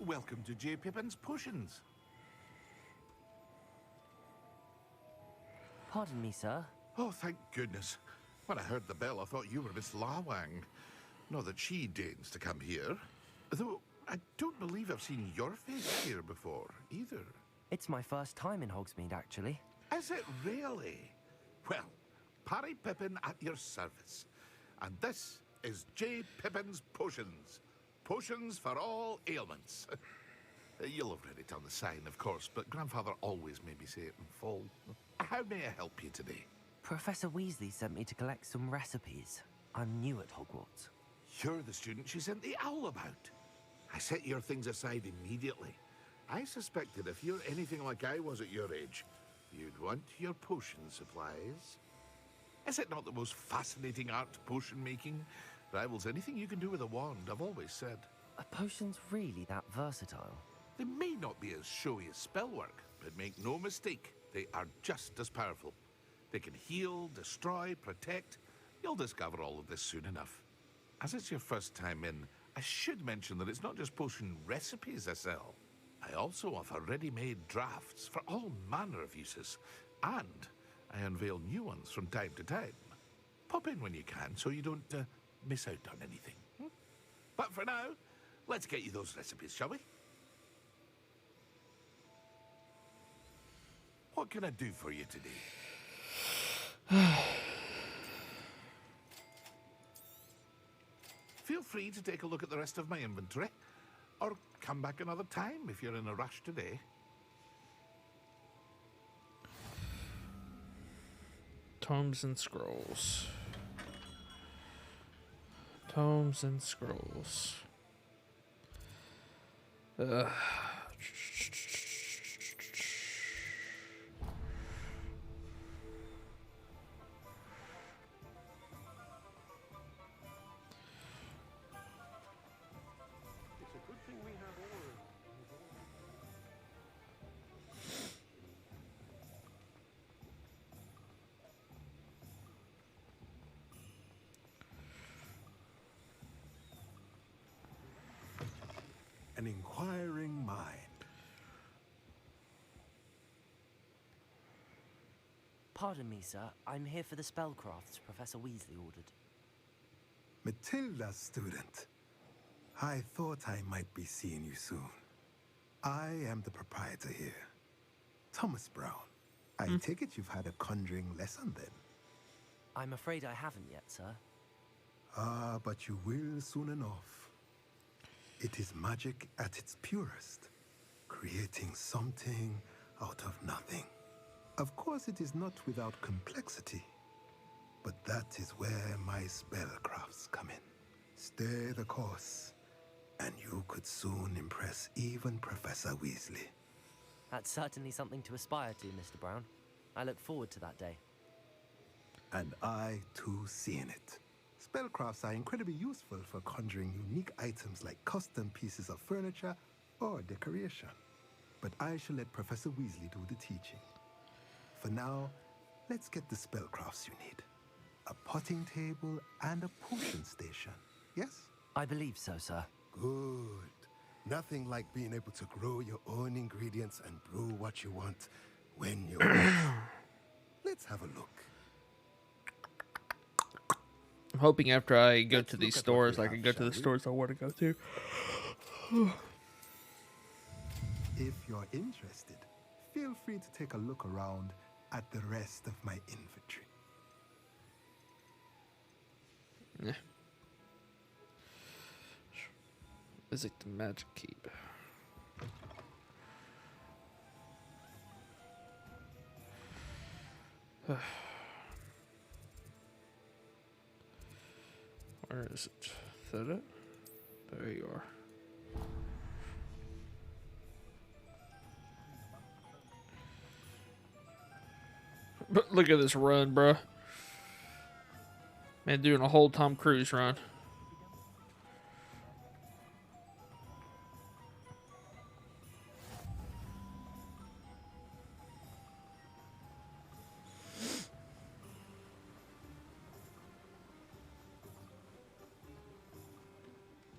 Welcome to J. Pippin's Potions. Pardon me, sir. Oh, thank goodness. When I heard the bell, I thought you were Miss Lawang. Not that she deigns to come here. Though, I don't believe I've seen your face here before, either. It's my first time in Hogsmeade, actually. Is it really? Well, Parry Pippin at your service. And this is J. Pippin's Potions. Potions for all ailments. You'll have read it on the sign, of course, but Grandfather always made me say it in full. How may I help you today? Professor Weasley sent me to collect some recipes. I'm new at Hogwarts. You're the student she sent the owl about. I set your things aside immediately. I suspected if you're anything like I was at your age, you'd want your potion supplies. Is it not the most fascinating art, potion making? Rivals anything you can do with a wand, I've always said. Are potions really that versatile? They may not be as showy as spellwork, but make no mistake, they are just as powerful. They can heal, destroy, protect. You'll discover all of this soon enough. As it's your first time in, I should mention that it's not just potion recipes I sell. I also offer ready-made drafts for all manner of uses, and I unveil new ones from time to time. Pop in when you can so you don't miss out on anything. But for now, let's get you those recipes, shall we? What can I do for you today? Feel free to take a look at the rest of my inventory, or come back another time if you're in a rush today. Tomes and scrolls. Tomes and scrolls. It's a good thing we have all. An inquiring mind. Pardon me, sir. I'm here for the spellcrafts Professor Weasley ordered. Matilda's student. I thought I might be seeing you soon. I am the proprietor here, Thomas Brown. I take it you've had a conjuring lesson then? I'm afraid I haven't yet, sir. Ah, but you will soon enough. It is magic at its purest, creating something out of nothing. Of course, it is not without complexity, but that is where my spellcrafts come in. Stay the course, and you could soon impress even Professor Weasley. That's certainly something to aspire to, Mr. Brown. I look forward to that day. And I, too, seeing it. Spellcrafts are incredibly useful for conjuring unique items like custom pieces of furniture or decoration. But I shall let Professor Weasley do the teaching. For now, let's get the spellcrafts you need. A potting table and a potion station, yes? I believe so, sir. Good. Nothing like being able to grow your own ingredients and brew what you want when you're ready. Let's have a look. I'm hoping after I go to these stores, I can go to the stores I want to go to. If you're interested, feel free to take a look around at the rest of my inventory. Yeah. Visit the Magic Keep. Where is it? Is that it? There you are. But look at this run, bruh. Man, doing a whole Tom Cruise run.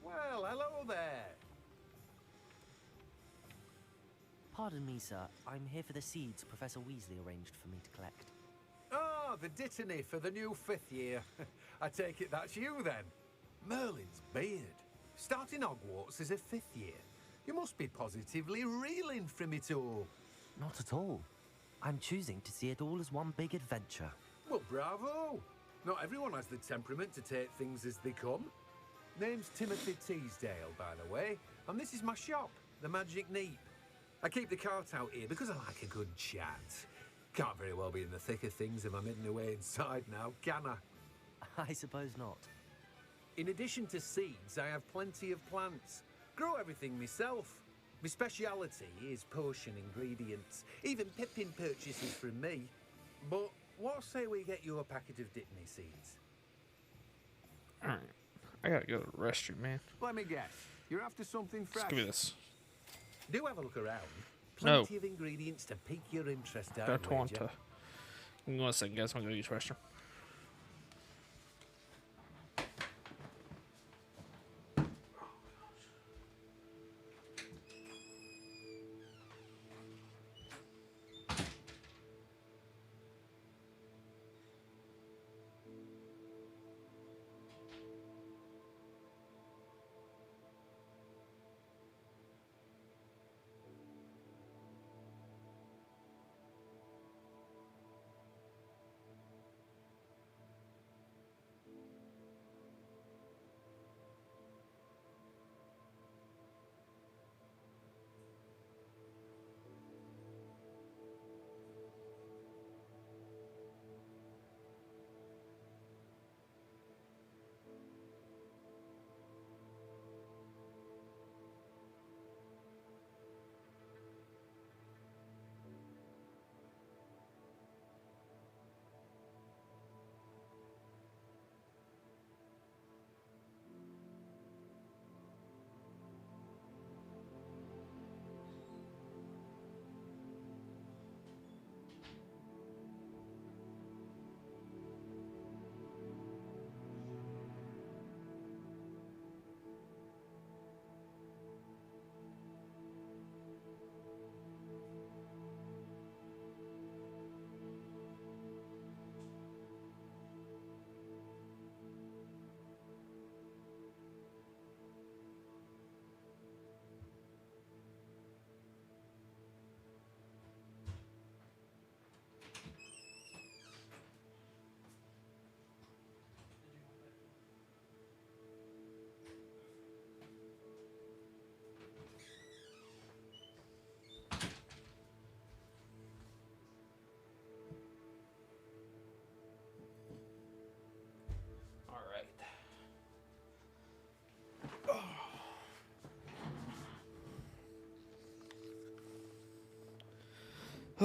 Well, hello there. Pardon me, sir. I'm here for the seeds Professor Weasley arranged for me to collect. Oh, the dittany for the new 5th year. I take it that's you then. Merlin's beard. Starting Hogwarts as a 5th year. You must be positively reeling from it all. Not at all. I'm choosing to see it all as one big adventure. Well, bravo. Not everyone has the temperament to take things as they come. Name's Timothy Teasdale, by the way, and this is my shop, the Magic Neep. I keep the cart out here because I like a good chat. Can't very well be in the thick of things if I'm hidden away inside now, can I? I suppose not. In addition to seeds, I have plenty of plants. Grow everything myself. My speciality is potion ingredients. Even Pippin purchases from me. But what say we get you a packet of Dittany seeds? Alright. I gotta go to the restroom, man. Let me guess. You're after something fresh. Just give me this. Do have a look around. No. Plenty of ingredients to pique your interest out. Don't want to. Give me 1 second, guys. I'm gonna go use the restroom.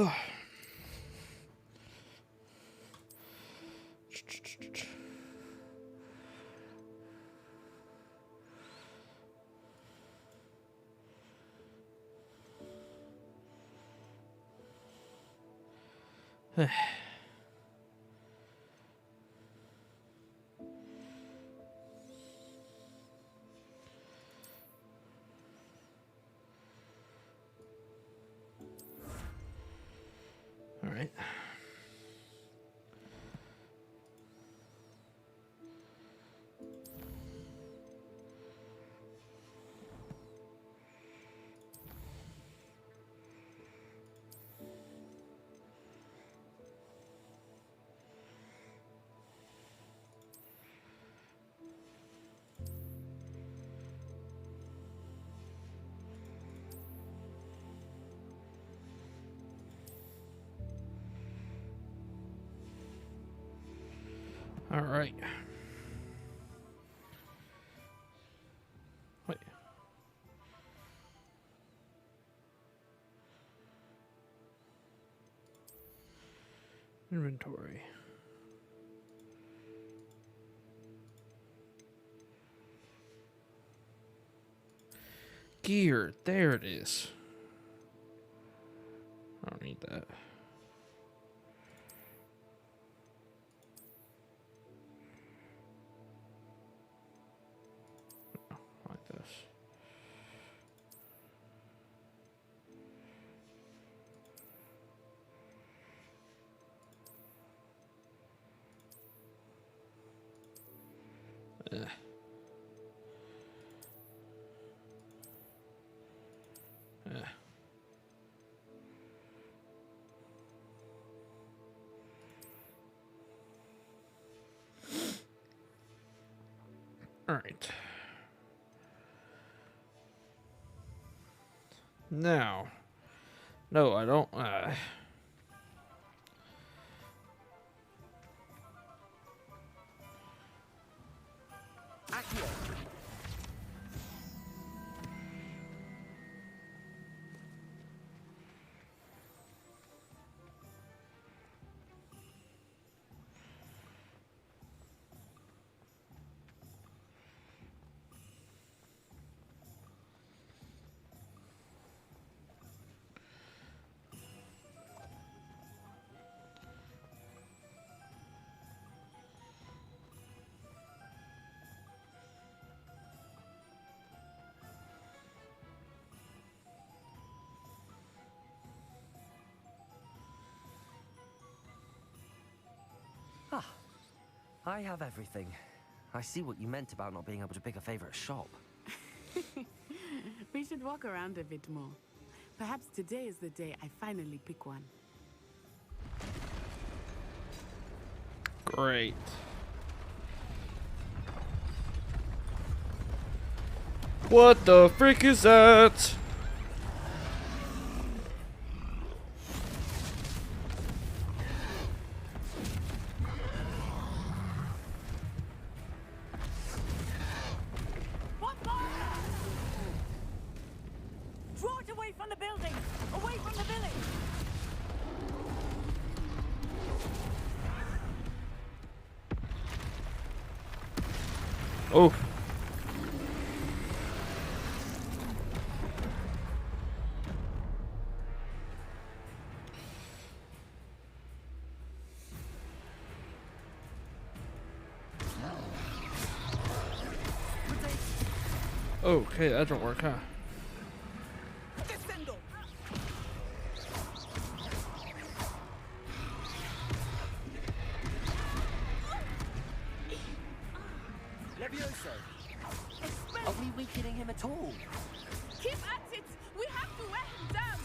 All right. All right. Wait. Inventory. Gear. There it is. I don't need that. Like this. All right. Now, no, I don't. Ah, I have everything. I see what you meant about not being able to pick a favorite shop. We should walk around a bit more. Perhaps today is the day I finally pick one. Great. What the frick is that? Draw it away from the building! Away from the village! Oh. Okay, that don't work, huh? Are we weakening him at all? Keep at it! We have to wear him down!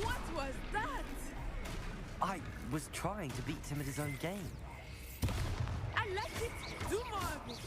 What was that? I was trying to beat him at his own game. I like it! Do more of it!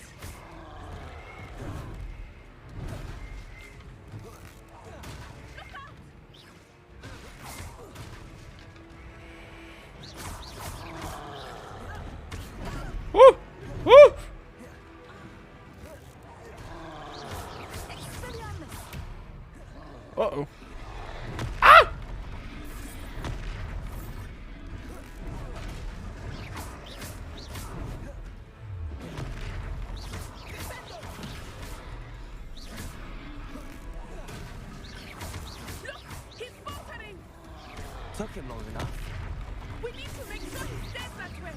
took him long enough. We need to make sure he stays that way.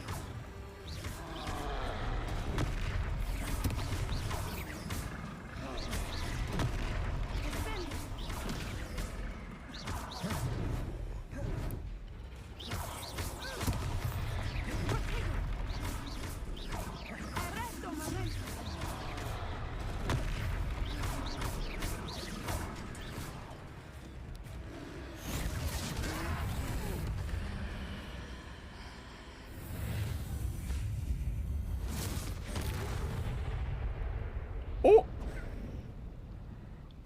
Oh!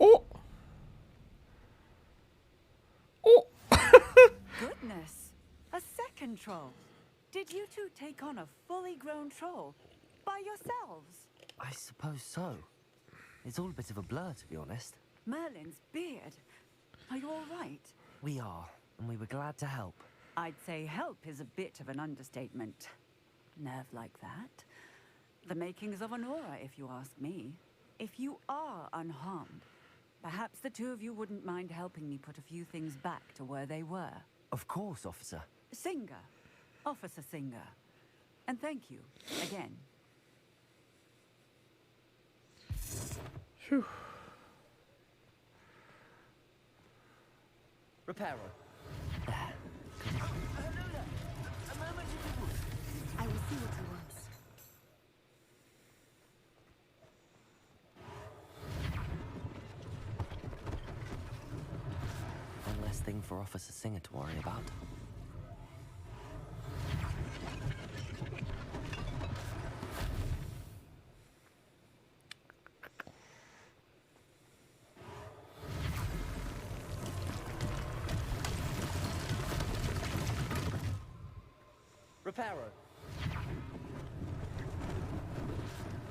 Oh! Oh! Goodness! A second troll. Did you two take on a fully grown troll by yourselves? I suppose so. It's all a bit of a blur, to be honest. Merlin's beard. Are you all right? We are, and we were glad to help. I'd say help is a bit of an understatement. Nerve like that. The makings of an aura, if you ask me. If you are unharmed, perhaps the two of you wouldn't mind helping me put a few things back to where they were. Of course, officer. Singer. Officer Singer. And thank you, again. Phew. Repairer. I will see what he wants. One less thing for Officer Singer to worry about. Repairer.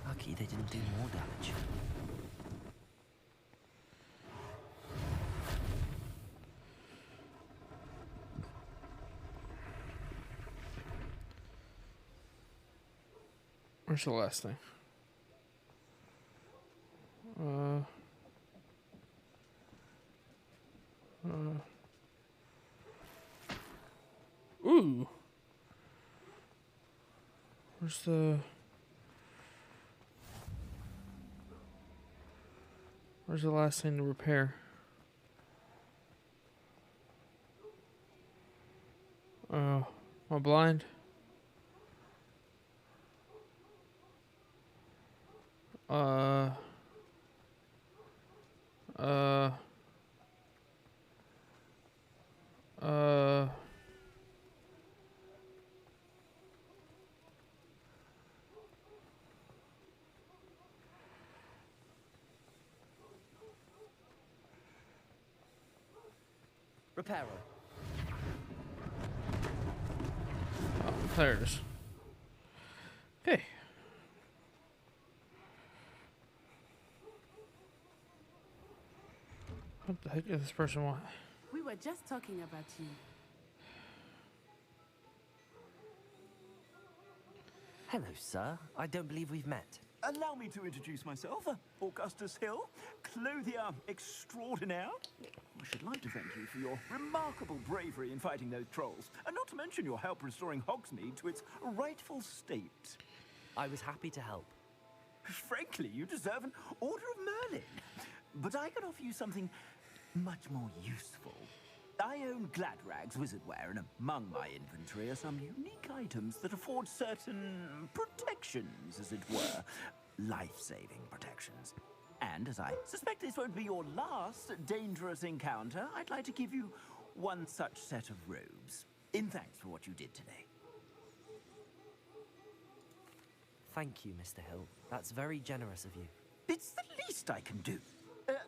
Lucky they didn't do more damage. Where's the last thing? Ooh. Where's the last thing to repair? Am I blind? Repairer. Oh, there it is. Okay. What the heck does this person want? We were just talking about you. Hello, sir. I don't believe we've met. Allow me to introduce myself, Augustus Hill, clothier extraordinaire. I should like to thank you for your remarkable bravery in fighting those trolls, and not to mention your help restoring Hogsmeade to its rightful state. I was happy to help. Frankly, you deserve an Order of Merlin. But I can offer you something much more useful. I own Gladrag's wizardware, and among my inventory are some unique items that afford certain protections, as it were. Life-saving protections. And as I suspect this won't be your last dangerous encounter, I'd like to give you one such set of robes, in thanks for what you did today. Thank you, Mr. Hill. That's very generous of you. It's the least I can do.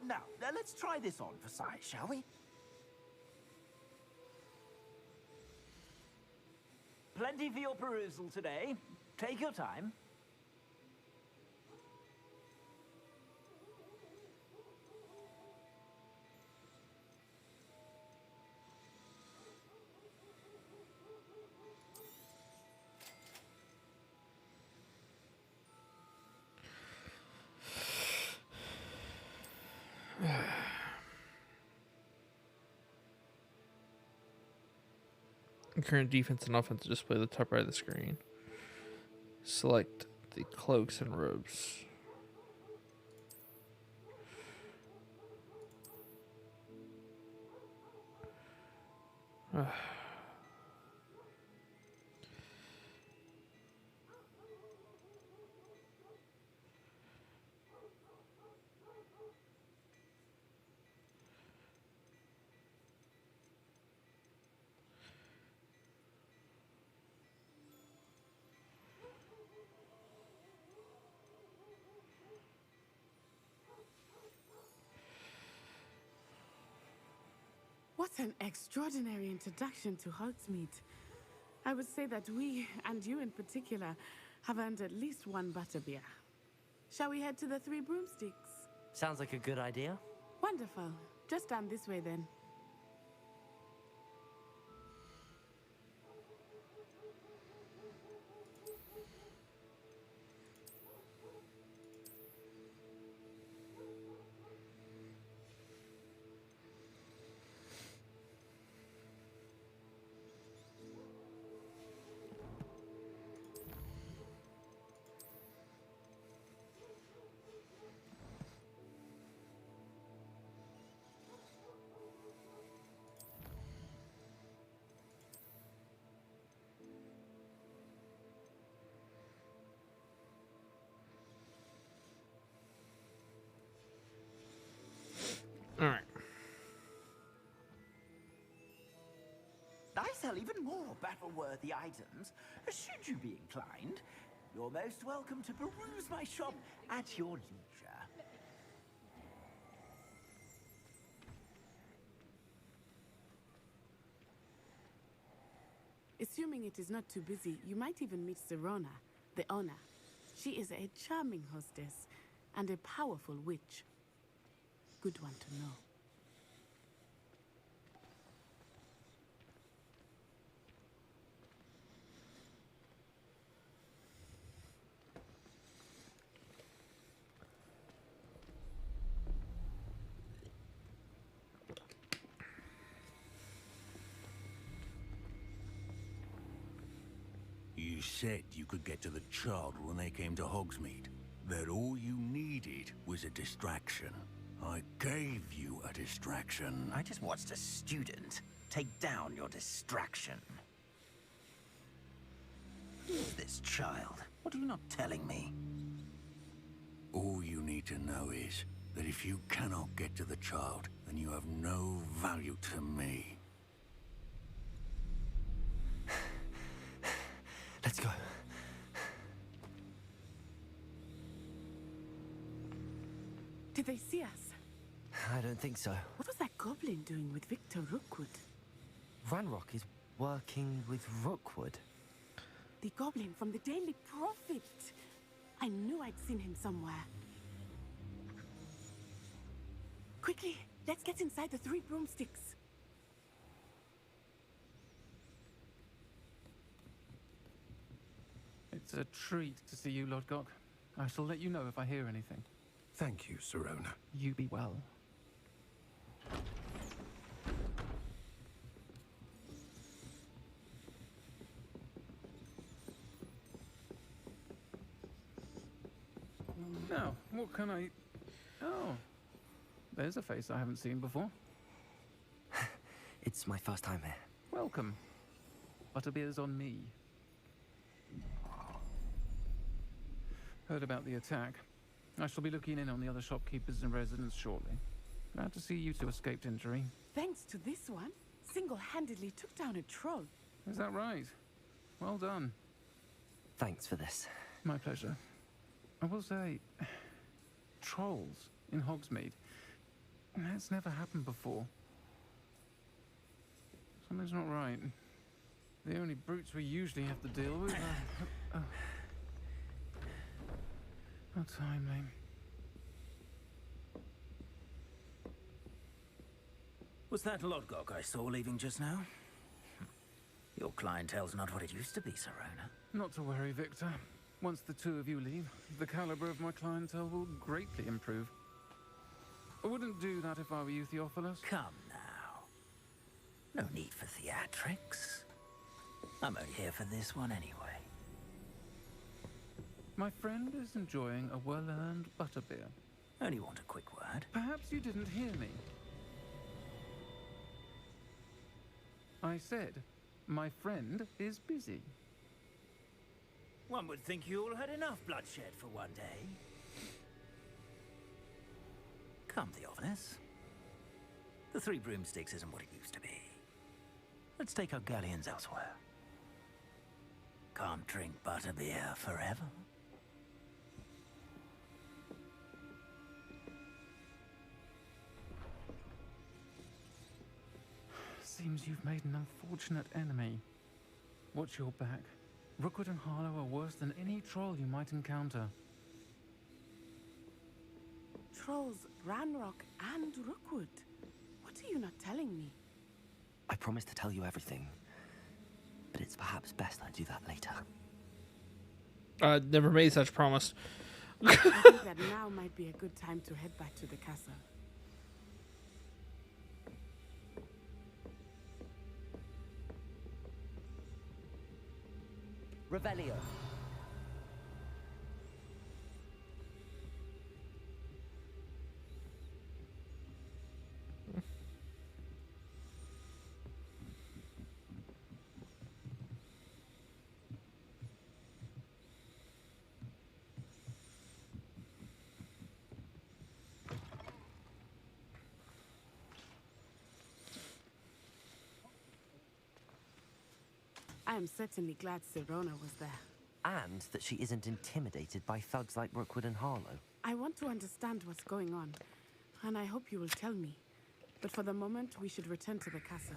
Now, let's try this on for size, shall we? Plenty for your perusal today. Take your time. Current defense and offense display at the top right of the screen. Select the cloaks and robes. What an extraordinary introduction to Hogsmeade. I would say that we, and you in particular, have earned at least one butterbeer. Shall we head to the Three Broomsticks? Sounds like a good idea. Wonderful. Just down this way then. All right. I sell even more battle-worthy items. Should you be inclined, you're most welcome to peruse my shop at your leisure. Assuming it is not too busy, you might even meet Serona, the owner. She is a charming hostess and a powerful witch. Good one to know. You said you could get to the child when they came to Hogsmeade. That all you needed was a distraction. I gave you a distraction. I just watched a student take down your distraction. Who's this child? What are you not telling me? All you need to know is that if you cannot get to the child, then you have no value to me. Let's go. Did they see us? I don't think so. What was that goblin doing with Victor Rookwood? Ranrock is working with Rookwood. The goblin from the Daily Prophet. I knew I'd seen him somewhere. Quickly, let's get inside the Three Broomsticks. It's a treat to see you, Lodgok. I shall let you know if I hear anything. Thank you, Serona. You be well. Now, what can I... Oh, there's a face I haven't seen before. It's my first time here. Welcome. Butterbeer's on me. Heard about the attack. I shall be looking in on the other shopkeepers and residents shortly. Glad to see you two escaped injury. Thanks to this one, single-handedly took down a troll. Is that right? Well done. Thanks for this. My pleasure. I will say, trolls in Hogsmeade. That's never happened before. Something's not right. The only brutes we usually have to deal with are... How timely. Was that Lodgok I saw leaving just now? Your clientele's not what it used to be, Serona. Not to worry, Victor. Once the two of you leave, the caliber of my clientele will greatly improve. I wouldn't do that if I were you, Theophilus. Come now. No need for theatrics. I'm only here for this one anyway. My friend is enjoying a well-earned butterbeer. Only want a quick word. Perhaps you didn't hear me. I said, my friend is busy. One would think you all had enough bloodshed for one day. Come, Theophilus. The Three Broomsticks isn't what it used to be. Let's take our galleons elsewhere. Can't drink butterbeer forever. Seems you've made an unfortunate enemy. Watch your back. Rookwood and Harlow are worse than any troll you might encounter. Trolls, Ranrock, and Rookwood. What are you not telling me? I promised to tell you everything, but it's perhaps best I do that later. I never made such promise. I think that now might be a good time to head back to the castle. Revelio. I am certainly glad Sirona was there. And that she isn't intimidated by thugs like Rookwood and Harlow. I want to understand what's going on, and I hope you will tell me. But for the moment, we should return to the castle.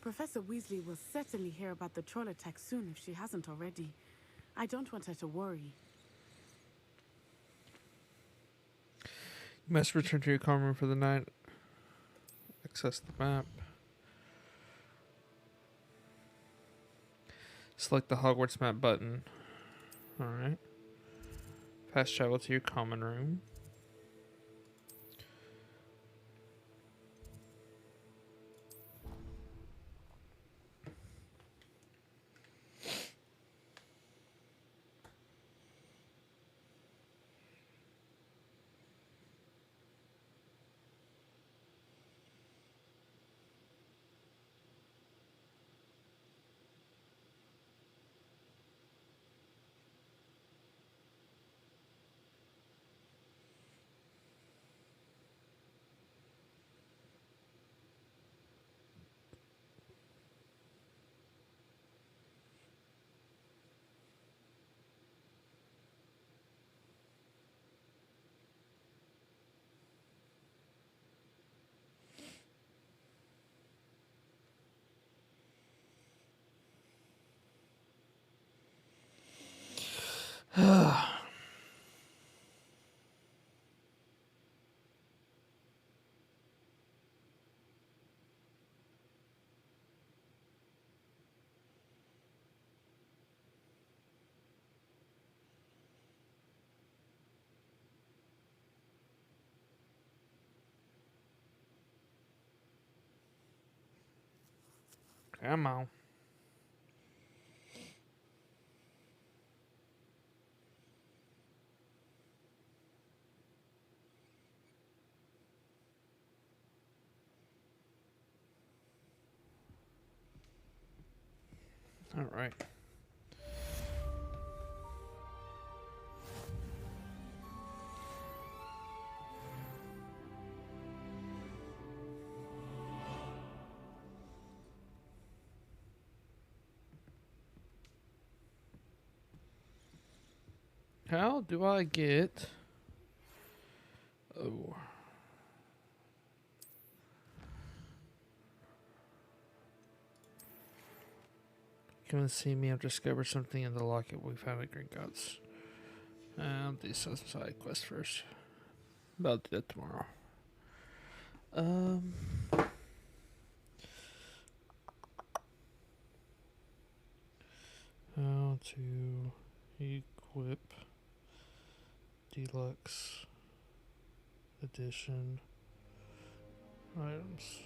Professor Weasley will certainly hear about the troll attack soon if she hasn't already. I don't want her to worry. You must return to your common room for the night. Access the map. Select the Hogwarts map button. Alright. Fast travel to your common room. Come on. All right. How do I get... Oh. Come and see me. I've discovered something in the locket we found at Gringotts. I'll do some side quest first. But I'll do that tomorrow. How to equip deluxe edition items.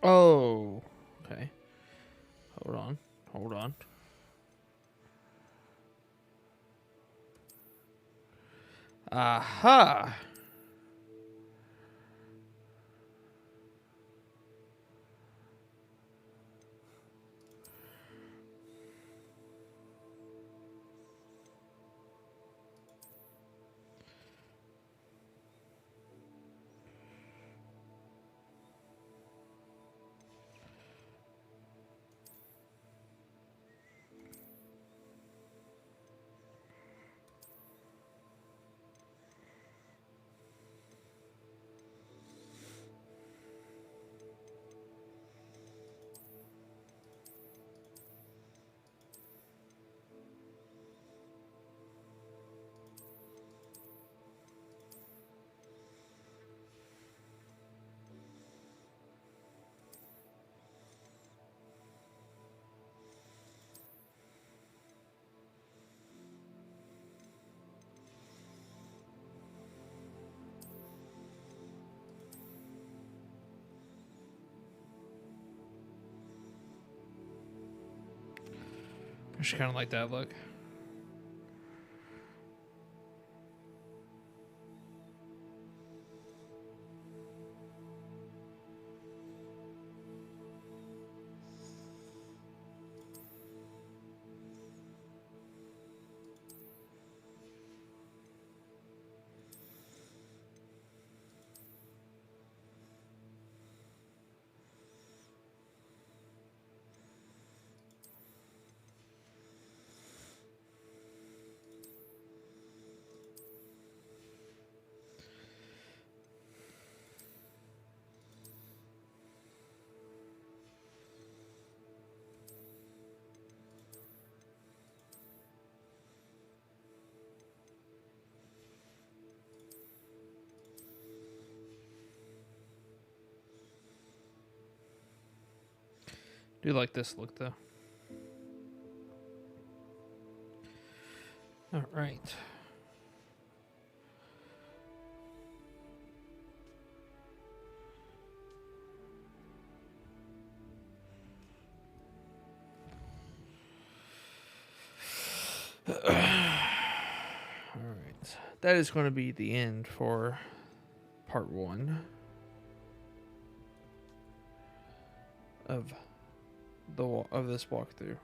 Oh, okay. Hold on. Hold on. Aha! I just kind of like that look. Do like this look though. All right. All right. That is going to be the end for part 1 of this walkthrough.